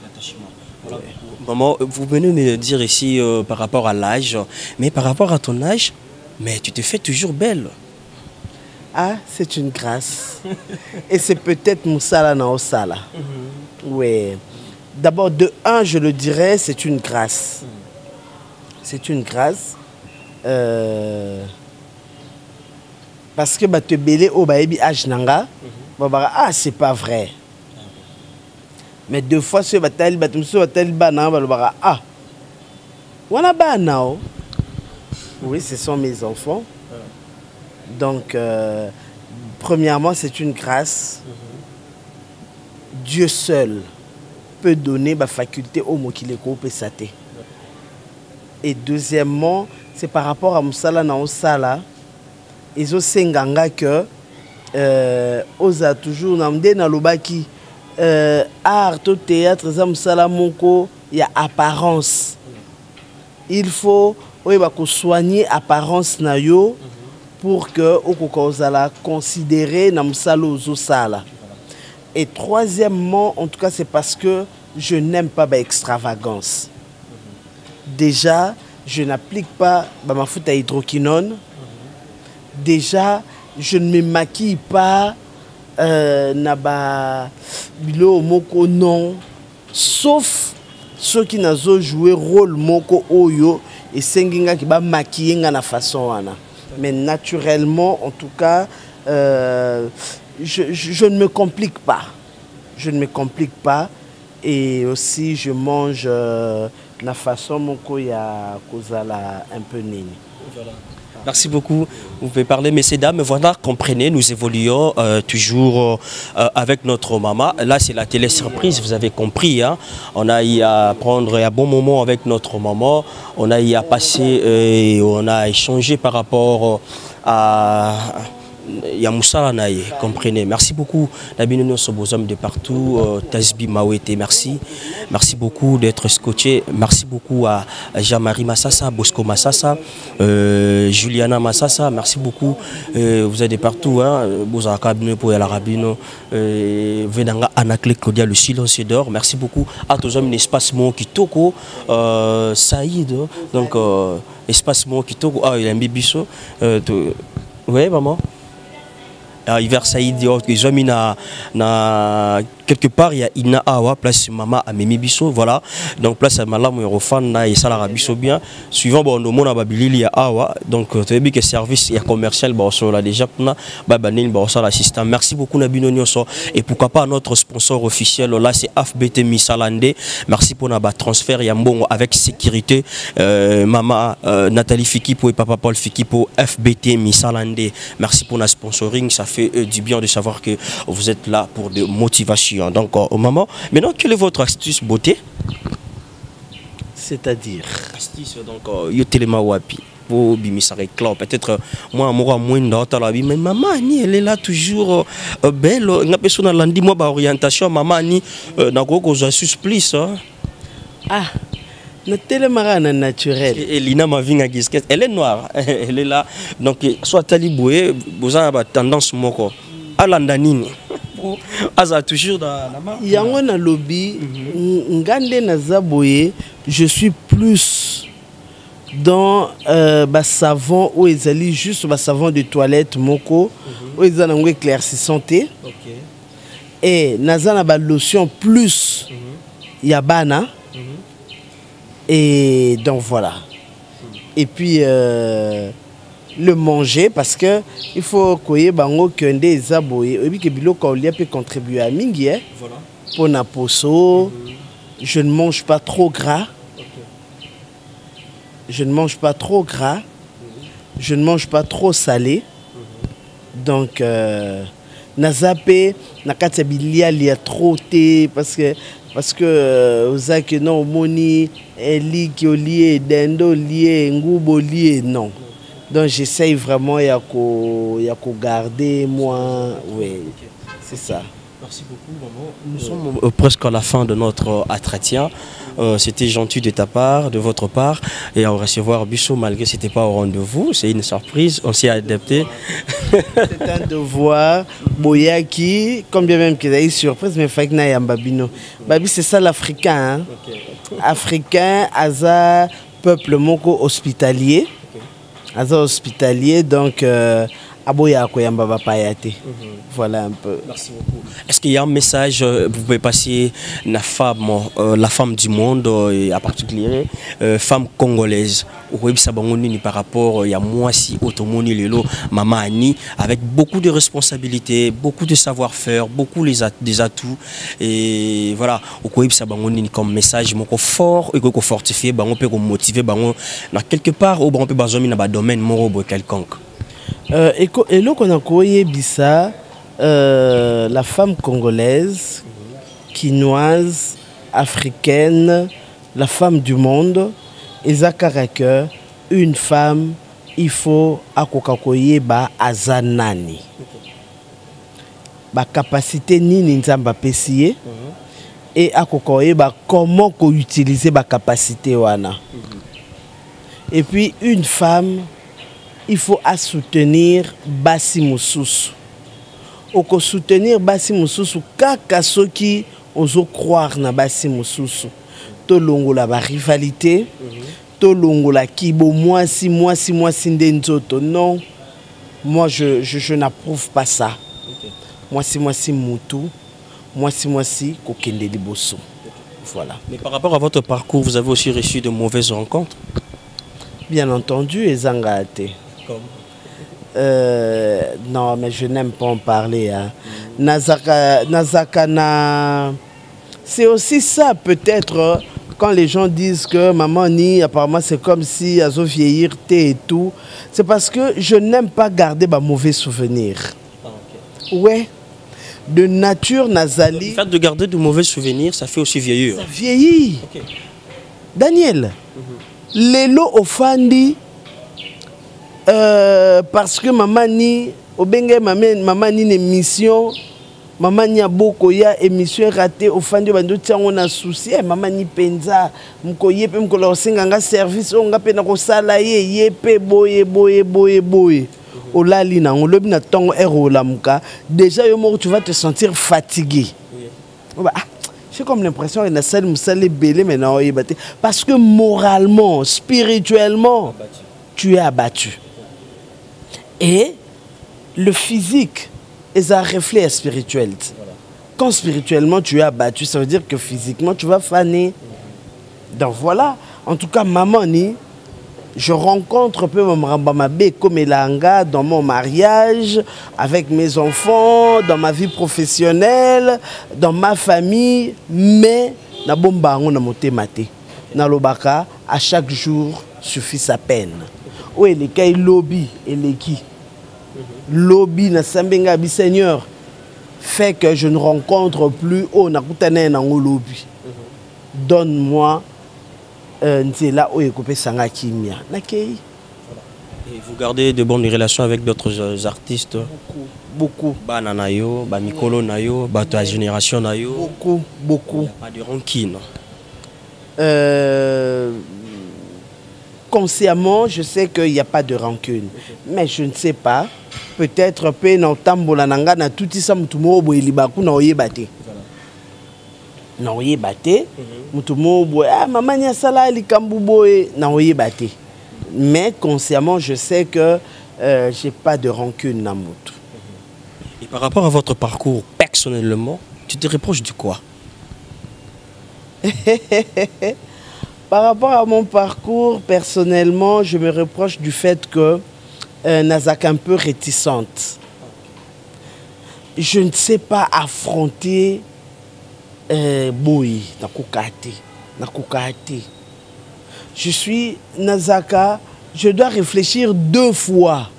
Voilà. Maman, vous venez me dire ici par rapport à l'âge, mais par rapport à ton âge, mais tu te fais toujours belle. Ah, c'est une grâce. Et c'est peut-être Moussala na Osala. Oui. D'abord, de un, je le dirais, c'est une grâce. C'est une grâce. Parce que te belé au baebi âge nanga, ah, c'est pas vrai. Mais deux fois, ce bataille, ah, wana banao. Oui, ce sont mes enfants. Donc, premièrement, c'est une grâce. Dieu seul peut donner ma faculté au Mokileko Pesate. Et deuxièmement, c'est par rapport à Moussala na Osala. Ils ont senganga que osa toujours namde na lobaki art au théâtre za Moussala moko il y a apparence. Il faut soigner apparence na yo pour que okokosala considérer na Moussala ozosala. Et troisièmement, en tout cas, c'est parce que je n'aime pas l'extravagance. Déjà, je n'applique pas ma foute à hydroquinone. Déjà, je ne me maquille pas bilo moko non. Sauf ceux qui n'ont joué rôle moko oyo et senginga qui ba maquiller na façon wana. Mais naturellement, en tout cas, je ne me complique pas. Je ne me complique pas. Et aussi, je mange la façon mon ya kozala un peu nini. Voilà. Merci beaucoup. Vous pouvez parler, messieurs, dames. Voilà, comprenez, nous évoluons toujours avec notre maman. Là, c'est la télé-surprise, vous avez compris. Hein? On a eu à prendre un bon moment avec notre maman. On a eu à passer et on a échangé par rapport à... Yamoussala Naye, comprenez. Merci beaucoup, Nabino Sobozom de partout, Tasbi Mawete, merci. Merci beaucoup d'être scotché. Merci beaucoup à Jean-Marie Massassa, Bosco Massassa, Juliana Massassa, merci beaucoup. Vous êtes de partout, hein. Bouzakabino pour la Rabino, Venanga Anakle Claudia, le silence d'or. Merci beaucoup à tous les espaces mon Kitoko, Saïd, donc espace mon Kitoko, ah, il a un bibiso. Oui, maman. Hiver Saïd, ils ont mis quelque part, il y a Ina Awa, place Mama à Mimi Bisso, voilà. Donc, place à Malam Eurofan, et Salara Bisso bien. Suivant, bon, nous, on a Babilili à Awa. Donc, tu as vu que service et commercial, bon, on l'a déjà, Babanil, bon, ça l'assistant. Merci beaucoup, Nabino Nyoso. Et pourquoi pas notre sponsor officiel, là, c'est FBT Missalande. Merci pour notre transfert, Yambon, avec sécurité. Maman Nathalie Fikipo et Papa Paul Fikipo, FBT Missalande. Merci pour notre sponsoring, ça fait du bien de savoir que vous êtes là pour de motivation. Donc, au moment, maintenant, quelle est votre astuce beauté? C'est-à-dire astuce, donc, yo telema wapi pour bimisa réclame. Peut-être moi, moins dans la vie, mais maman, elle est là toujours belle. N'a personne lundi, moi, orientation, maman, ni n'a pas astuce plus. Ah, notre télémara naturel. Et Lina m'a vu à Gisket, elle est noire, elle est là. Donc, soit taliboué, vous avez tendance moko à l'andanine. Aza toujours dans la main. Yango na lobby, ngande na zaboye, je suis plus dans savon ou ezali juste savon de toilette moko ou ezana ngwe éclaircissant thé. Et nazana ba lotion plus yabana. Et donc voilà. Et puis le manger parce que il faut que bango kende zaboye et puis que biloko olia peut contribuer à mingi voilà pour na poso. Je ne mange pas trop gras. Je ne mange pas trop gras. Je ne mange pas trop salé. Donc nazape nakati bilia lia trop thé parce que ozaki non moni eli ki olie dendo lié ngubo lié non. Donc j'essaye vraiment de garder moi. Oui, c'est ça. Merci beaucoup, maman. Nous sommes presque à la fin de notre entretien. C'était gentil de ta part, de votre part. Et à recevoir Bissot, malgré que ce n'était pas au rendez-vous. C'est une surprise. On s'y est adapté. C'est un devoir. Boyaki, comme bien même qu'il y a eu surprise, mais il faut que y ait un babino. Babi, c'est ça l'Africain. Hein? Okay. Africain, Aza, peuple moko hospitalier. Aza hospitalier, donc. Voilà un peu. Merci beaucoup. Est-ce qu'il y a un message, vous pouvez passer la femme du monde, et en particulier femme congolaise, par rapport à moi si Otomoni Lelo, Maman Annie, avec beaucoup de responsabilités, beaucoup de savoir-faire, beaucoup des atouts. Et voilà, comme message fort, et fortifier, on peut motiver, quelque part, on peut dans un domaine quelconque. Et là, on a connu la femme congolaise, quinoise, africaine, la femme du monde, et que une femme, il faut akokakoye ba azanani. Ba capacité ni nzamba pesiye et akokakoye ba comment utiliser ba capacité wana. Et puis une femme, il faut soutenir Bassi Moussous. Oko soutenir Bassi Moussous, kaka soki ozo croire na Bassi Moussous. To longo la rivalité, to longo la kibo moi si ndenzoto. Non, moi je n'approuve pas ça. Okay. Moi si moutou, moi si kokende liboso. Voilà. Mais par rapport à votre parcours, vous avez aussi reçu de mauvaises rencontres? Bien entendu, ezangate. Non, mais je n'aime pas en parler. Hein. Nazakana, c'est aussi ça peut-être quand les gens disent que maman ni apparemment c'est comme si elles ont vieillir et tout. C'est parce que je n'aime pas garder ma mauvais souvenirs. Ah, okay. Ouais. De nature Nazali. Le fait de garder de mauvais souvenirs, ça fait aussi vieillir. Ça vieillit. Okay. Daniel, Lelo Ofandi. Parce que maman ni une émission, maman ni a beaucoup ya émission ratée au fin de on a souci maman ni penza mkoye pe mkola singanga service on nga pe na ko sala ye pe boye olali na ngolobi na tongo ero lamuka déjà yo moko tu vas te sentir fatigué. J'ai comme l'impression qu'il y a une salle belé maintenant parce que moralement, spirituellement, tu es abattu. Et le physique est un reflet spirituel. Voilà. Quand spirituellement tu es abattu, ça veut dire que physiquement tu vas faner. Donc voilà, en tout cas, maman ni, je rencontre un peu ma bé comme Elanga dans mon mariage, avec mes enfants, dans ma vie professionnelle, dans ma famille, mais na bomba on a monté maté. Na lobaka, à chaque jour suffit sa peine. Oui, les cas lobby et les qui lobby na sambenga bi Seigneur fait que je ne rencontre plus au nakutane na lobby. Donne-moi là où écoupé sanga kimia. Nakei. Et vous gardez de bonnes relations avec d'autres artistes? Beaucoup. Banana yo, ba Mikolo na yo, ba ta génération na yo. Beaucoup. Pas de rancune. Consciemment, je sais qu'il n'y a pas de rancune. Mais je ne sais pas. Peut-être que dans Tambola Nanga, na tout ça, mutumo bo ilibaku na oyebate. Na oyebate. Mutumo bo maman nya sala likambu boye na oyebate. Mais consciemment, je sais que j'ai pas de rancune na mutu. Et par rapport à votre parcours personnellement, tu te reproches de quoi? Par rapport à mon parcours, personnellement, je me reproche du fait que Nazak est un peu réticente. Je ne sais pas affronter Boy, Nakukate. Je suis Nazaka, je dois réfléchir 2 fois.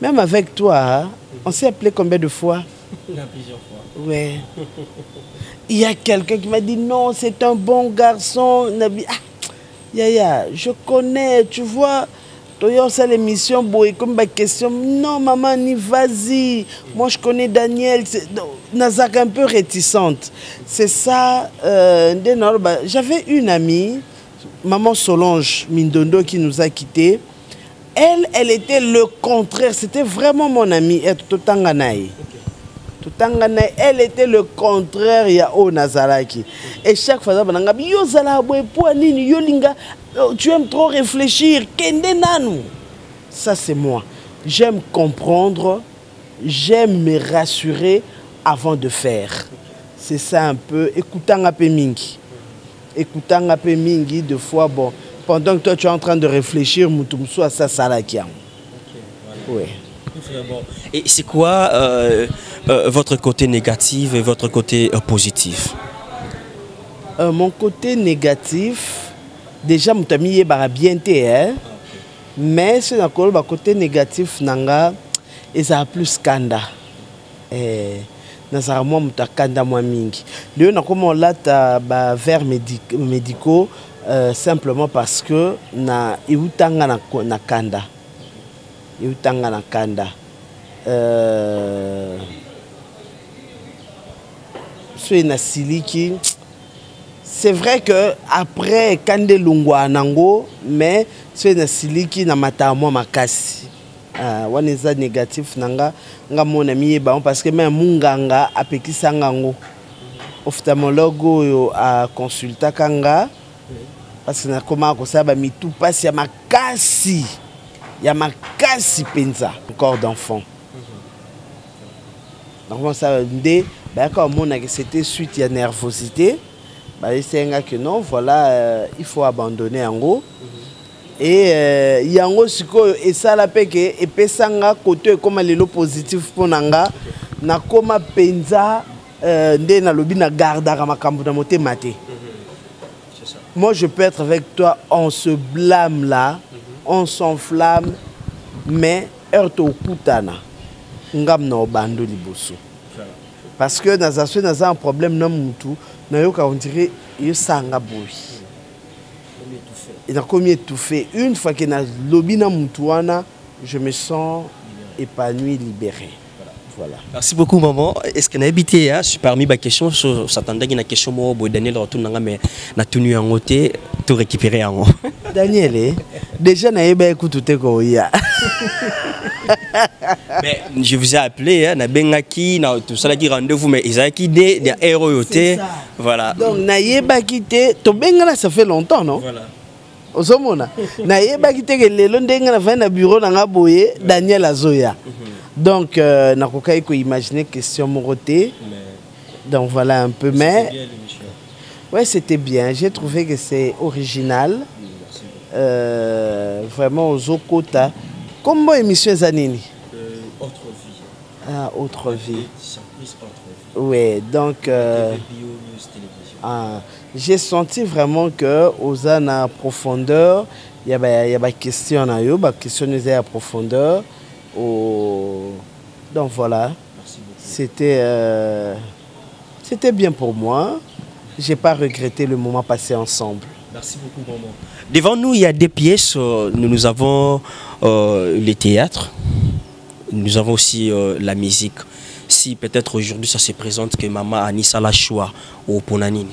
Même avec toi, hein, on s'est appelé combien de fois? Plusieurs fois. Ouais. Il y a quelqu'un qui m'a dit non, c'est un bon garçon. Yaya, je connais, tu vois, Toi, ça l'émission, boy, comme ma question, non, maman, ni vas-y. Moi, je connais Daniel. Nazak un peu réticente. C'est ça. J'avais une amie, maman Solange Mindondo, qui nous a quittés. Elle était le contraire. C'était vraiment mon amie. Elle était le contraire. Il y a au Nazaraki. Et chaque fois, tu aimes trop réfléchir. Ça, c'est moi. J'aime comprendre. J'aime me rassurer avant de faire. C'est ça un peu. Écoutant un peu mingi. Écoutant un peu mingi, deux fois, bon. Pendant que toi tu es en train de réfléchir, Moutoumsou à ça, Salakiam. Oui. Et c'est quoi votre côté négatif et votre côté positif? Mon côté négatif, déjà, Moutami est bien été, mais c'est le côté négatif, nanga, et ça a plus kanda. Nazara moi mutakanda moi mingi. Léo na comment là ta vers médicaux. Simplement parce que na iutanga na kanda. Iutanga na kanda. C'est vrai que après kande lungwa nango, mais c'est na siliki na matamo makasi. Waneza négatif nanga nga mon ami ba parce que même munganga apekisa ngango. Ophtalmologue a consulta kanga. Parce que comment ça va mi tout passe ya makasi penza corps d'enfant. Donc ça d'accord mon c'était suite à nervosité c'est que non voilà il faut abandonner en gros et yango siko et ça la peke et pesanga côté comme les positif pour nanga na koma penza ndé na lobi na garda makambo na moté maté. Moi, je peux être avec toi, on se blâme là, on s'enflamme, mais heurte au kutana. Ngam na obando liboso. Parce que dans un problème non mutu, na yoka on dirait yo sanga boy. Il a comme étouffé. Une fois que na lobi na mutuana, je me sens épanoui, libéré. Voilà. Merci beaucoup maman. Est-ce que na habité parmi ma question sur s'attendait une question moi Daniel retourne nga mais na tenu en côté tout récupérer en haut. Daniel déjà na yeba écouter ko ya. Mais je vous ai appelé na bengaki na tout ça qui rendez-vous mais Isaki des héros yoté voilà. Donc na yeba quitté to bengala ça fait longtemps non? Voilà. Osomona na yeba quitté que lelo ndenga na fin na bureau na nga boye Daniel Azoya. Donc, n'a pas imaginer question moroté. Donc voilà un peu. Mais ouais, c'était bien. J'ai trouvé que c'est original. Vraiment aux Okota. Comment émission Zanini? Autre vie. Ah, autre vie. Oui, donc j'ai senti vraiment que aux en profondeur, il y a des questions à eux, des questions à profondeur. Donc voilà, c'était bien pour moi. Je n'ai pas regretté le moment passé ensemble. Merci beaucoup, maman. Devant nous, il y a des pièces. Nous avons le théâtre. Nous avons aussi la musique. Si peut-être aujourd'hui ça se présente que maman Anissa la choix au Ponanini.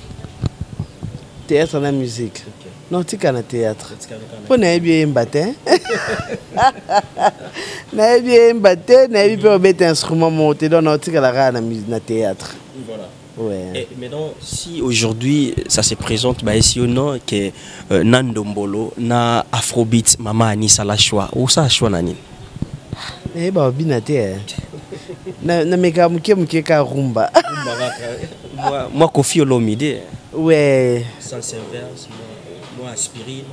Théâtre et la musique. Okay. Non, tu as théâtre. Pour ne bien battre. Na bien battre, na bien mettre instrument monté dans notre théâtre. Voilà. Ouais. Et maintenant, si aujourd'hui ça se présente, bah ici au nom que Nandombolo na Afrobeat maman Anissa la choix. Où ça choix nani? Eh bah binate. Na meka muke ka rumba. Moi Kofi Olomide. Ouais. Sans inverse, moi aspirine.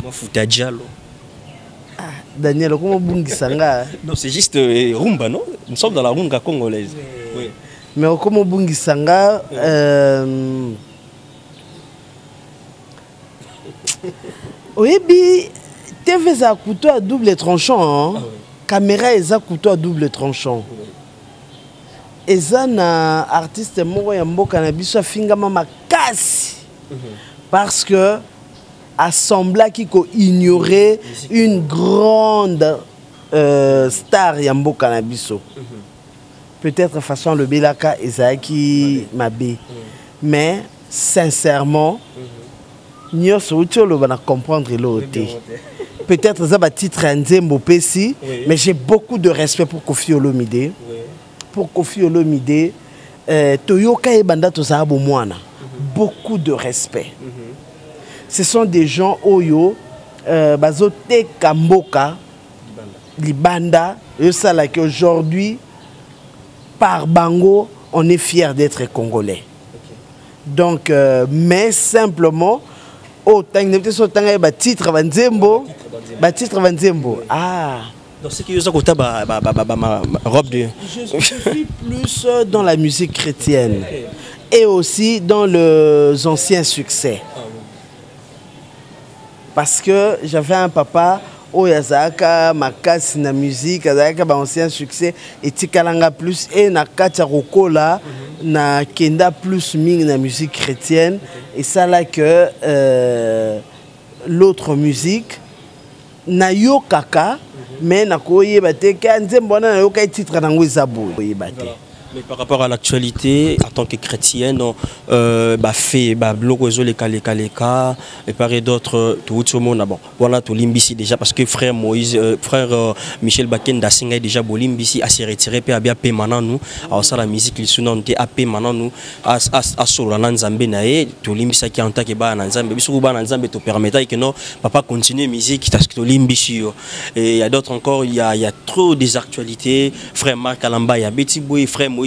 Moi Fouta Diallo. Ah, Daniel, comment bungisanga? Non, c'est juste rumba, non? Nous sommes dans la rumba congolaise. Oui. Mais comment bungisanga oui, bi TV za couteau à double tranchant, hein? Ah, oui. Caméra eza couteau à double tranchant. Oui. Eza na artiste moko ya mboka na biso fingama makasi. Parce que assembla qui ignorait une grande star Yambo Canabiso. Peut-être façon le Belaka Ezaki Mabé. Mais sincèrement, nous sommes comprendre l'autre. Peut-être ça va titre Nzembo Pessi, mais j'ai beaucoup de respect pour Kofi Olomide. Pour Kofi Olomide, Toyoka et Banda Tosabo Moana. Beaucoup de respect. Ce sont des gens Oyo, Bazote Kamboka, Libanda, et ça là qu'aujourd'hui, par Bango, on est fiers d'être Congolais. Donc, mais simplement, titre Vanzembo. Ah. Donc, c'est qui est robe de. Je suis plus dans la musique chrétienne et aussi dans les anciens succès. Parce que j'avais un papa. Oyazaka makasi na musique azaka ba ancien succès et tikalanga plus et na katia rokola na kenda plus ming na musique chrétienne et ça là que l'autre musique na yo kaka mais na koyeba te ka nzembo na yo ka titre na ngo ezabo koyeba te. Mais par rapport à l'actualité, en tant que chrétienne, fait bloco les kaleka et par d'autres tout le monde bon voilà tout limbisi déjà parce que frère Moïse frère Michel Bakenda singa déjà bolimbisi a se retiré pe abia pe maintenant nous alors ça la musique il sonante a pe maintenant nous à solo na nzambe na e tout limbisa qui en tant que ba na nzambe biso ba na nzambe te permettre que non papa continue musique parce que tout limbisi et il y a d'autres encore il y a trop des actualités frère Marc Alamba il y a Betty Boy frère Moïse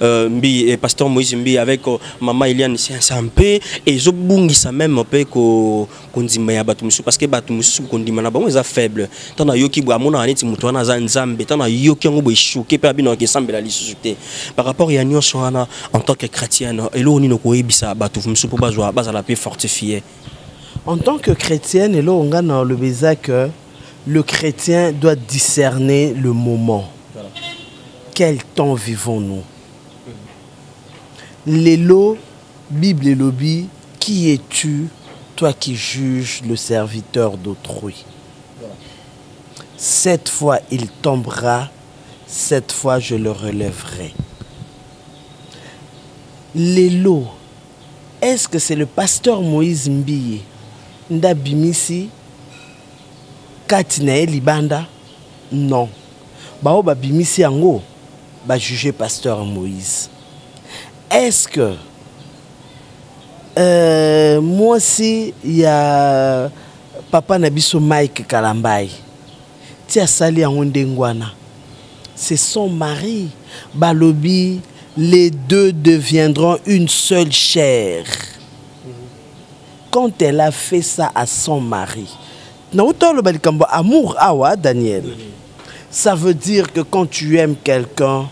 Mbi et pasteur Moïse Mbi avec maman Eliane c'est un peu et zo bungi ça même un peu ko kondima ya batu musu parce que batu musu kondima na bango eza faible tana yoki bo amona aneti mutu wana za nzambe tana yoki ngo bo choqué pe abino ke sambela lisuté par rapport ya nyonso wana en tant que chrétienne elo ni no ko ebisa batu musu po bazwa bazala pe fortifié en tant que chrétienne elo on a le beza que le chrétien doit discerner le moment. Voilà. Quel temps vivons-nous? L'élo, Bible et lobby, qui es-tu, toi qui juges le serviteur d'autrui? Cette fois il tombera, cette fois je le relèverai. L'élo, est-ce que c'est le pasteur Moïse Mbiye Ndabimisi Katinae Libanda? Non. Bao babimisi ango ba juger pasteur Moïse. Est-ce que moi aussi il y a papa Nabiso Mike Kalambai tia sali en ndengwana c'est son mari balobi les deux deviendront une seule chair. Quand elle a fait ça à son mari na autant le balikambo amour awa Daniel ça veut dire que quand tu aimes quelqu'un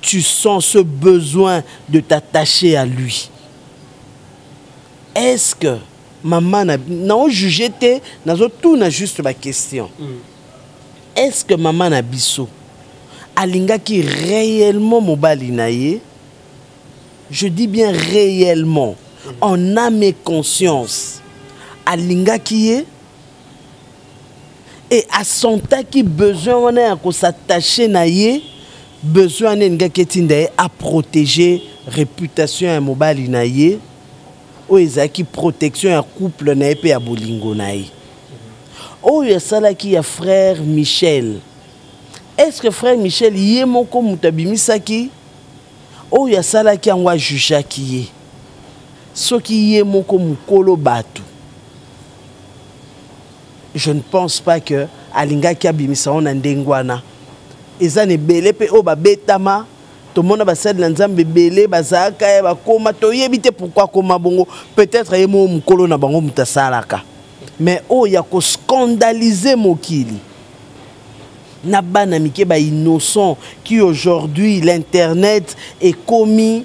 tu sens ce besoin de t'attacher à lui. Est-ce que maman n'a jugé tout n'a juste ma question. Est-ce que maman n'a biso alinga qui réellement mobali naye? Je dis bien réellement en âme et conscience alinga qui est et à son temps qui besoin on a qu'on s'attacher naye besoin à protéger réputation à mobile naye ou ezaki protection à couple naye pe à bolingo naye. Oh ya sala qui a frère Michel. Est-ce que frère Michel yé moko mutabimisaki? Oh ya sala qui angwa juja qui est. Ce qui yé moko mukolo batu. Je ne pense pas que alinga ki abimisa on ndengwana. Ezane belé pe o ba betama tout le monde va se dire nzambe belé bazaka ba koma to yebite pourquoi koma bongo peut-être yemo mukolo na bango mutasalaka mais o ya ko scandaliser mokili na bana mike ba innocent qui aujourd'hui l'internet est commis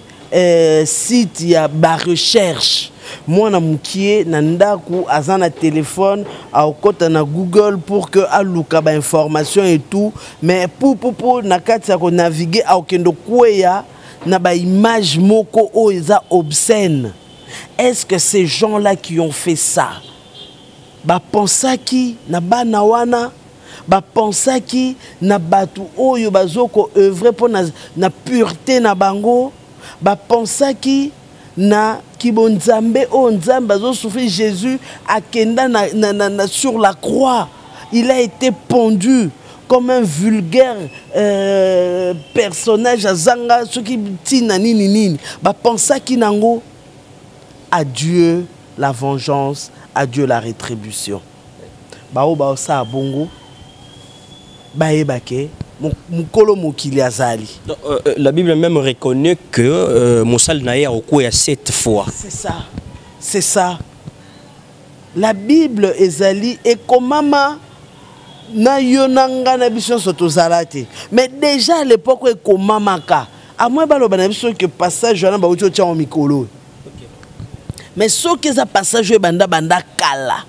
site ya ba recherche. Moi na mukie na ndaku azana téléphone au kota na Google pour que aluka ba information et tout mais pour na kati ya ko naviguer au kendo kweya na ba image moko o eza obscène. Est-ce que ces gens-là qui ont fait ça bapensaki na bana wana, bapensaki na batu oyo bazoko œuvre pour na pureté na bango, bapensaki na kibonzambe o nzambe bazo souffrir Jésus akenda sur la croix. Il a été pendu comme un vulgaire personnage azanga ce qui tina nini nini. Bapensaki nango, adieu la vengeance, adieu la rétribution. Bao bao sa bongo. Baebake mukolo mokili azali. La Bible même reconnaît que Moussal Naye a recours à 7 fois. C'est ça. C'est ça. La Bible ezali et komama na yonanga na biso sotozalate. Mais déjà à l'époque e komama ka. À moins baloba na biso que passage wana ba uti tia mikolo. Mais ce que ça passage banda kala.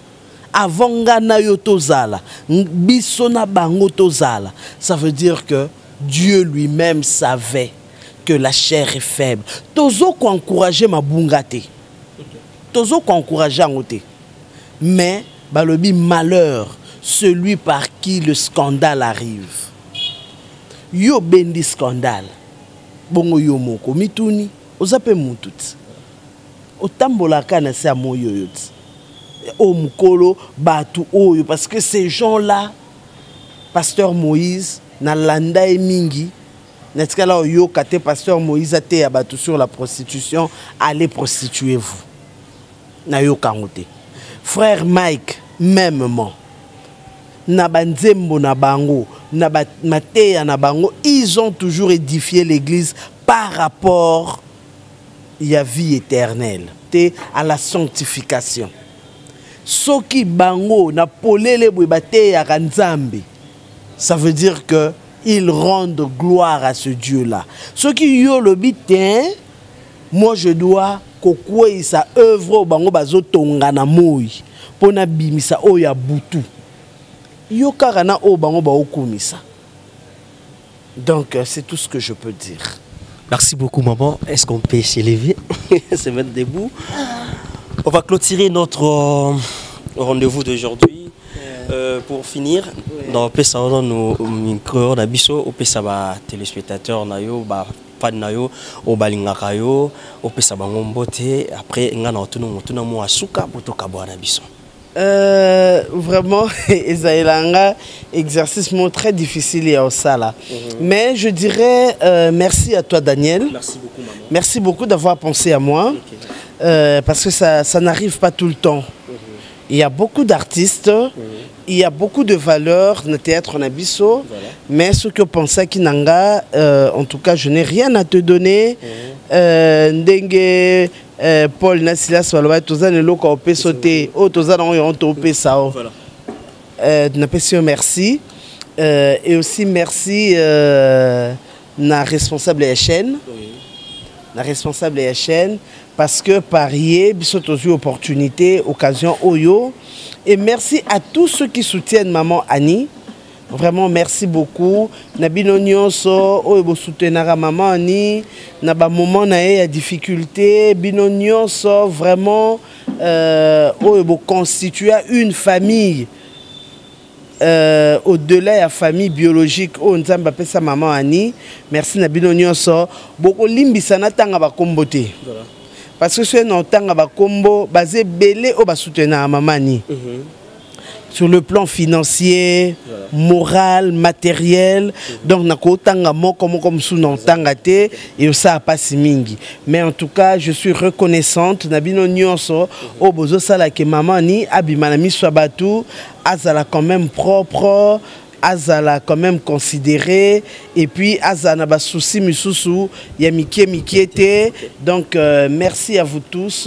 Avant ngana yo tozala, bisona bango tozala. Ça veut dire que Dieu lui-même savait que la chair est faible. Tozo ko encourager ma bungate. Tozo ko encourager ngote. Mais balobi malheur celui par qui le scandale arrive. Yo bendi scandale. Bongo yo moko mituni, ozape mututi. Otambola kana sa moyo yoti. Au mukolo batu oyo parce que ces gens-là, pasteur Moïse na landa e mingi na tikala oyo kate pasteur Moïse a te abatu sur la prostitution, allez prostituez-vous na yo kangote. Frère Mike mêmement na banzembo na bango na mateya na bango, ils ont toujours édifié l'église par rapport à vie éternelle, à la sanctification. Soki bango na polele bwebate ya kanzambe, ça veut dire que ils rendent gloire à ce Dieu-là. Soki yo le bitin, moi je dois kokwe sa œuvre bango bazo tonga na moi pona bimisa o ya butu. Yo karana o bango ba okumisa. Donc c'est tout ce que je peux dire. Merci beaucoup maman. Est-ce qu'on peut s'élever, se mettre debout? On va clôturer notre rendez-vous d'aujourd'hui. Pour finir, dans nos micros, au Pessaba téléspectateurs, fan nayo, au Balingakayo, au Pessaba Ngombote, après, on a un asuka pour tout Nabiso. Vraiment, Ezaïlanga, exercice très difficile au Sala. Mais je dirais merci à toi, Daniel. Merci beaucoup, maman. Merci beaucoup d'avoir pensé à moi. Parce que ça n'arrive pas tout le temps. Il y a beaucoup d'artistes, il y a beaucoup de valeurs dans le théâtre en Abisso, mais ce que pensait Kinanga, en tout cas, je n'ai rien à te donner. Ndengue, Paul Nassilas, Tozan et Loka Opé sauté, Tozan on topé ça. Merci. Et aussi merci na responsable de la chaîne. La responsable de la chaîne. Parce que parier, bisous aux opportunités, occasion Oyo. Et merci à tous ceux qui soutiennent maman Annie. Vraiment merci beaucoup. Nabino nyonso oyo soutenara maman Annie. Naba moment na ya difficulté. Bino nyonso vraiment oyo constituer une famille. Au-delà de la famille biologique, on a sa maman Annie. Merci Nabino nyonso. Boko limbisana tanga ba kombote. Parce que c'est un temps combo basé belé au soutenir mamani. Sur le plan financier, moral, matériel. Donc na ko tanga mo comme sous non tangate et ça a pas si mingi. Mais en tout cas, je suis reconnaissante na bino nyonso au bozo sala ke mamani abimana mi swabatu azala quand même propre. Azala quand même considéré et puis Azana ba souci misusu ya mikiete. Donc merci à vous tous.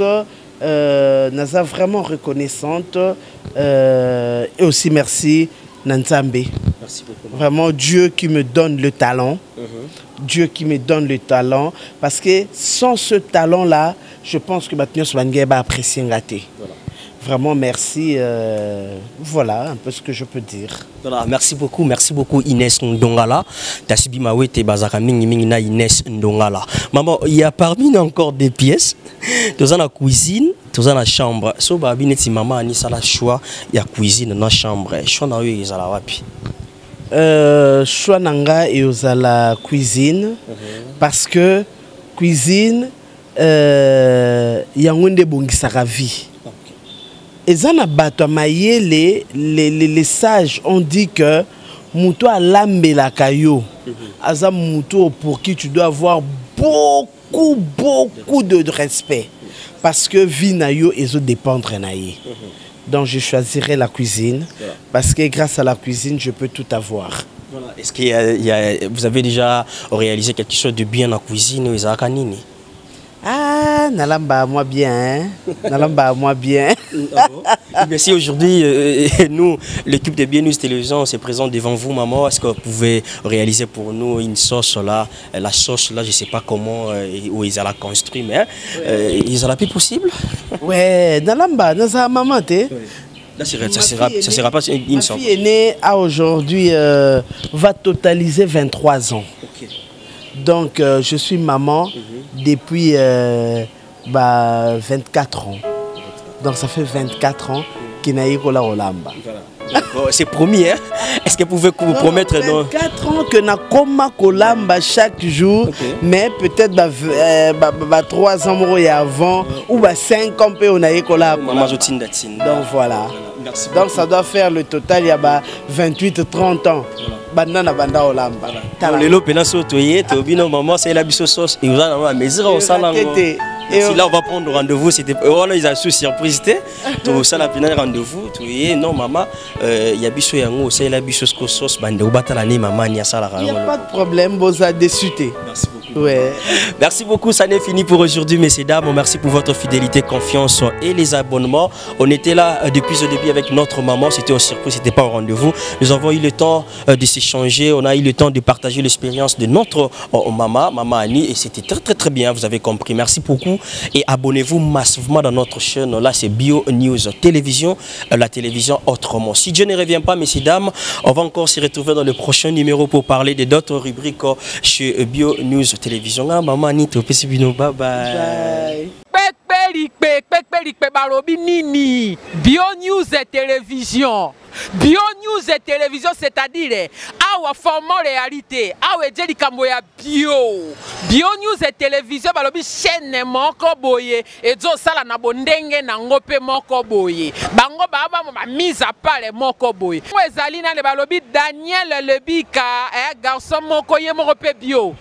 Naza vraiment reconnaissante et aussi merci Nanzambe. Merci beaucoup. Vraiment Dieu qui me donne le talent. Dieu qui me donne le talent parce que sans ce talent là, je pense que Batnios Wangé va apprécier ngate. Vraiment, merci. Voilà un peu ce que je peux dire. Voilà, merci beaucoup Inès Ndongala. Tasibi Mawete Bazaka Mingi Inès Ndongala. Maman, il y a parmi nous encore des pièces. Dans la cuisine, Tous dans la chambre. So babi neti maman ani ça la choix ya cuisine dans la chambre. Choix na yo ezala wapi? Choix nanga et aux à la cuisine parce que cuisine yangonde bongisaka vie. Et ça na bato maïe les sages ont dit que muto a lambe la kayo. Aza muto pour qui tu dois avoir beaucoup de respect parce que vie na yo ezo dépendre na ye. Donc je choisirai la cuisine parce que grâce à la cuisine je peux tout avoir. Voilà. Est-ce que vous avez déjà réalisé quelque chose de bien en cuisine ou ezaka nini? Ah, nalamba moi bien, hein? Nalamba moi bien. Ah bon? Merci. Aujourd'hui, nous, l'équipe de Bio News Télévision, se présente devant vous, maman. Est-ce que vous pouvez réaliser pour nous une sauce là? La sauce là, je ne sais pas comment où ils allaient construire, mais ils allaient plus possible. Ouais, nalamba, dans sa maman, t'es. Là, ça sera pas une sauce. Ma fille est née à aujourd'hui, va totaliser 23 ans. Okay. Donc, je suis maman depuis 24 ans. Donc, ça fait 24 ans qu'il n'a eu que la Olamba. C'est promis, hein? Est-ce que vous pouvez vous promettre 24 ans que na koma kolamba chaque jour, mais peut-être 3 ans avant ou 5 ans on a eu kolamba. Donc voilà. Donc ça doit faire le total il y a 28-30 ans. Banana banda olamba. Lelo pena sotoyer, tobino maman c'est la biso sauce et vous allez mesure au salon. Si là on va prendre rendez-vous, c'était voilà ils ont sous surprise tout ça la pena rendez-vous, tu es non maman il y a biso yango c'est la biso sauce bande ou batala ni maman ni ça la. Il n'y a pas de problème, boza déçuté. Merci beaucoup. Ouais. Merci beaucoup, ça n'est fini pour aujourd'hui, messieurs dames. Merci pour votre fidélité, confiance et les abonnements. On était là depuis le début avec notre maman, c'était au surprise, c'était pas au rendez-vous. Nous avons eu le temps de s'échanger, on a eu le temps de partager l'expérience de notre maman Annie, et c'était très bien, vous avez compris. Merci beaucoup et abonnez-vous massivement dans notre chaîne. Là, c'est Bio News Télévision, la télévision autrement. Si Dieu ne revient pas, messieurs dames, on va encore se retrouver dans le prochain numéro pour parler de d'autres rubriques chez Bio News Télévision. Maman Annie, bye bye. Bio News et Télévision. Bio News et Télévision, c'est-à-dire awa format réalité, awa jeli kamboya bio. Bio News et Télévision, balobi chaîne moko boye, et zo sala na bondenge na ngope moko boye. Bango baba mise à part moko boye. Ezali na le balobi Daniel Lebika, garçon moko ye moko pe bio.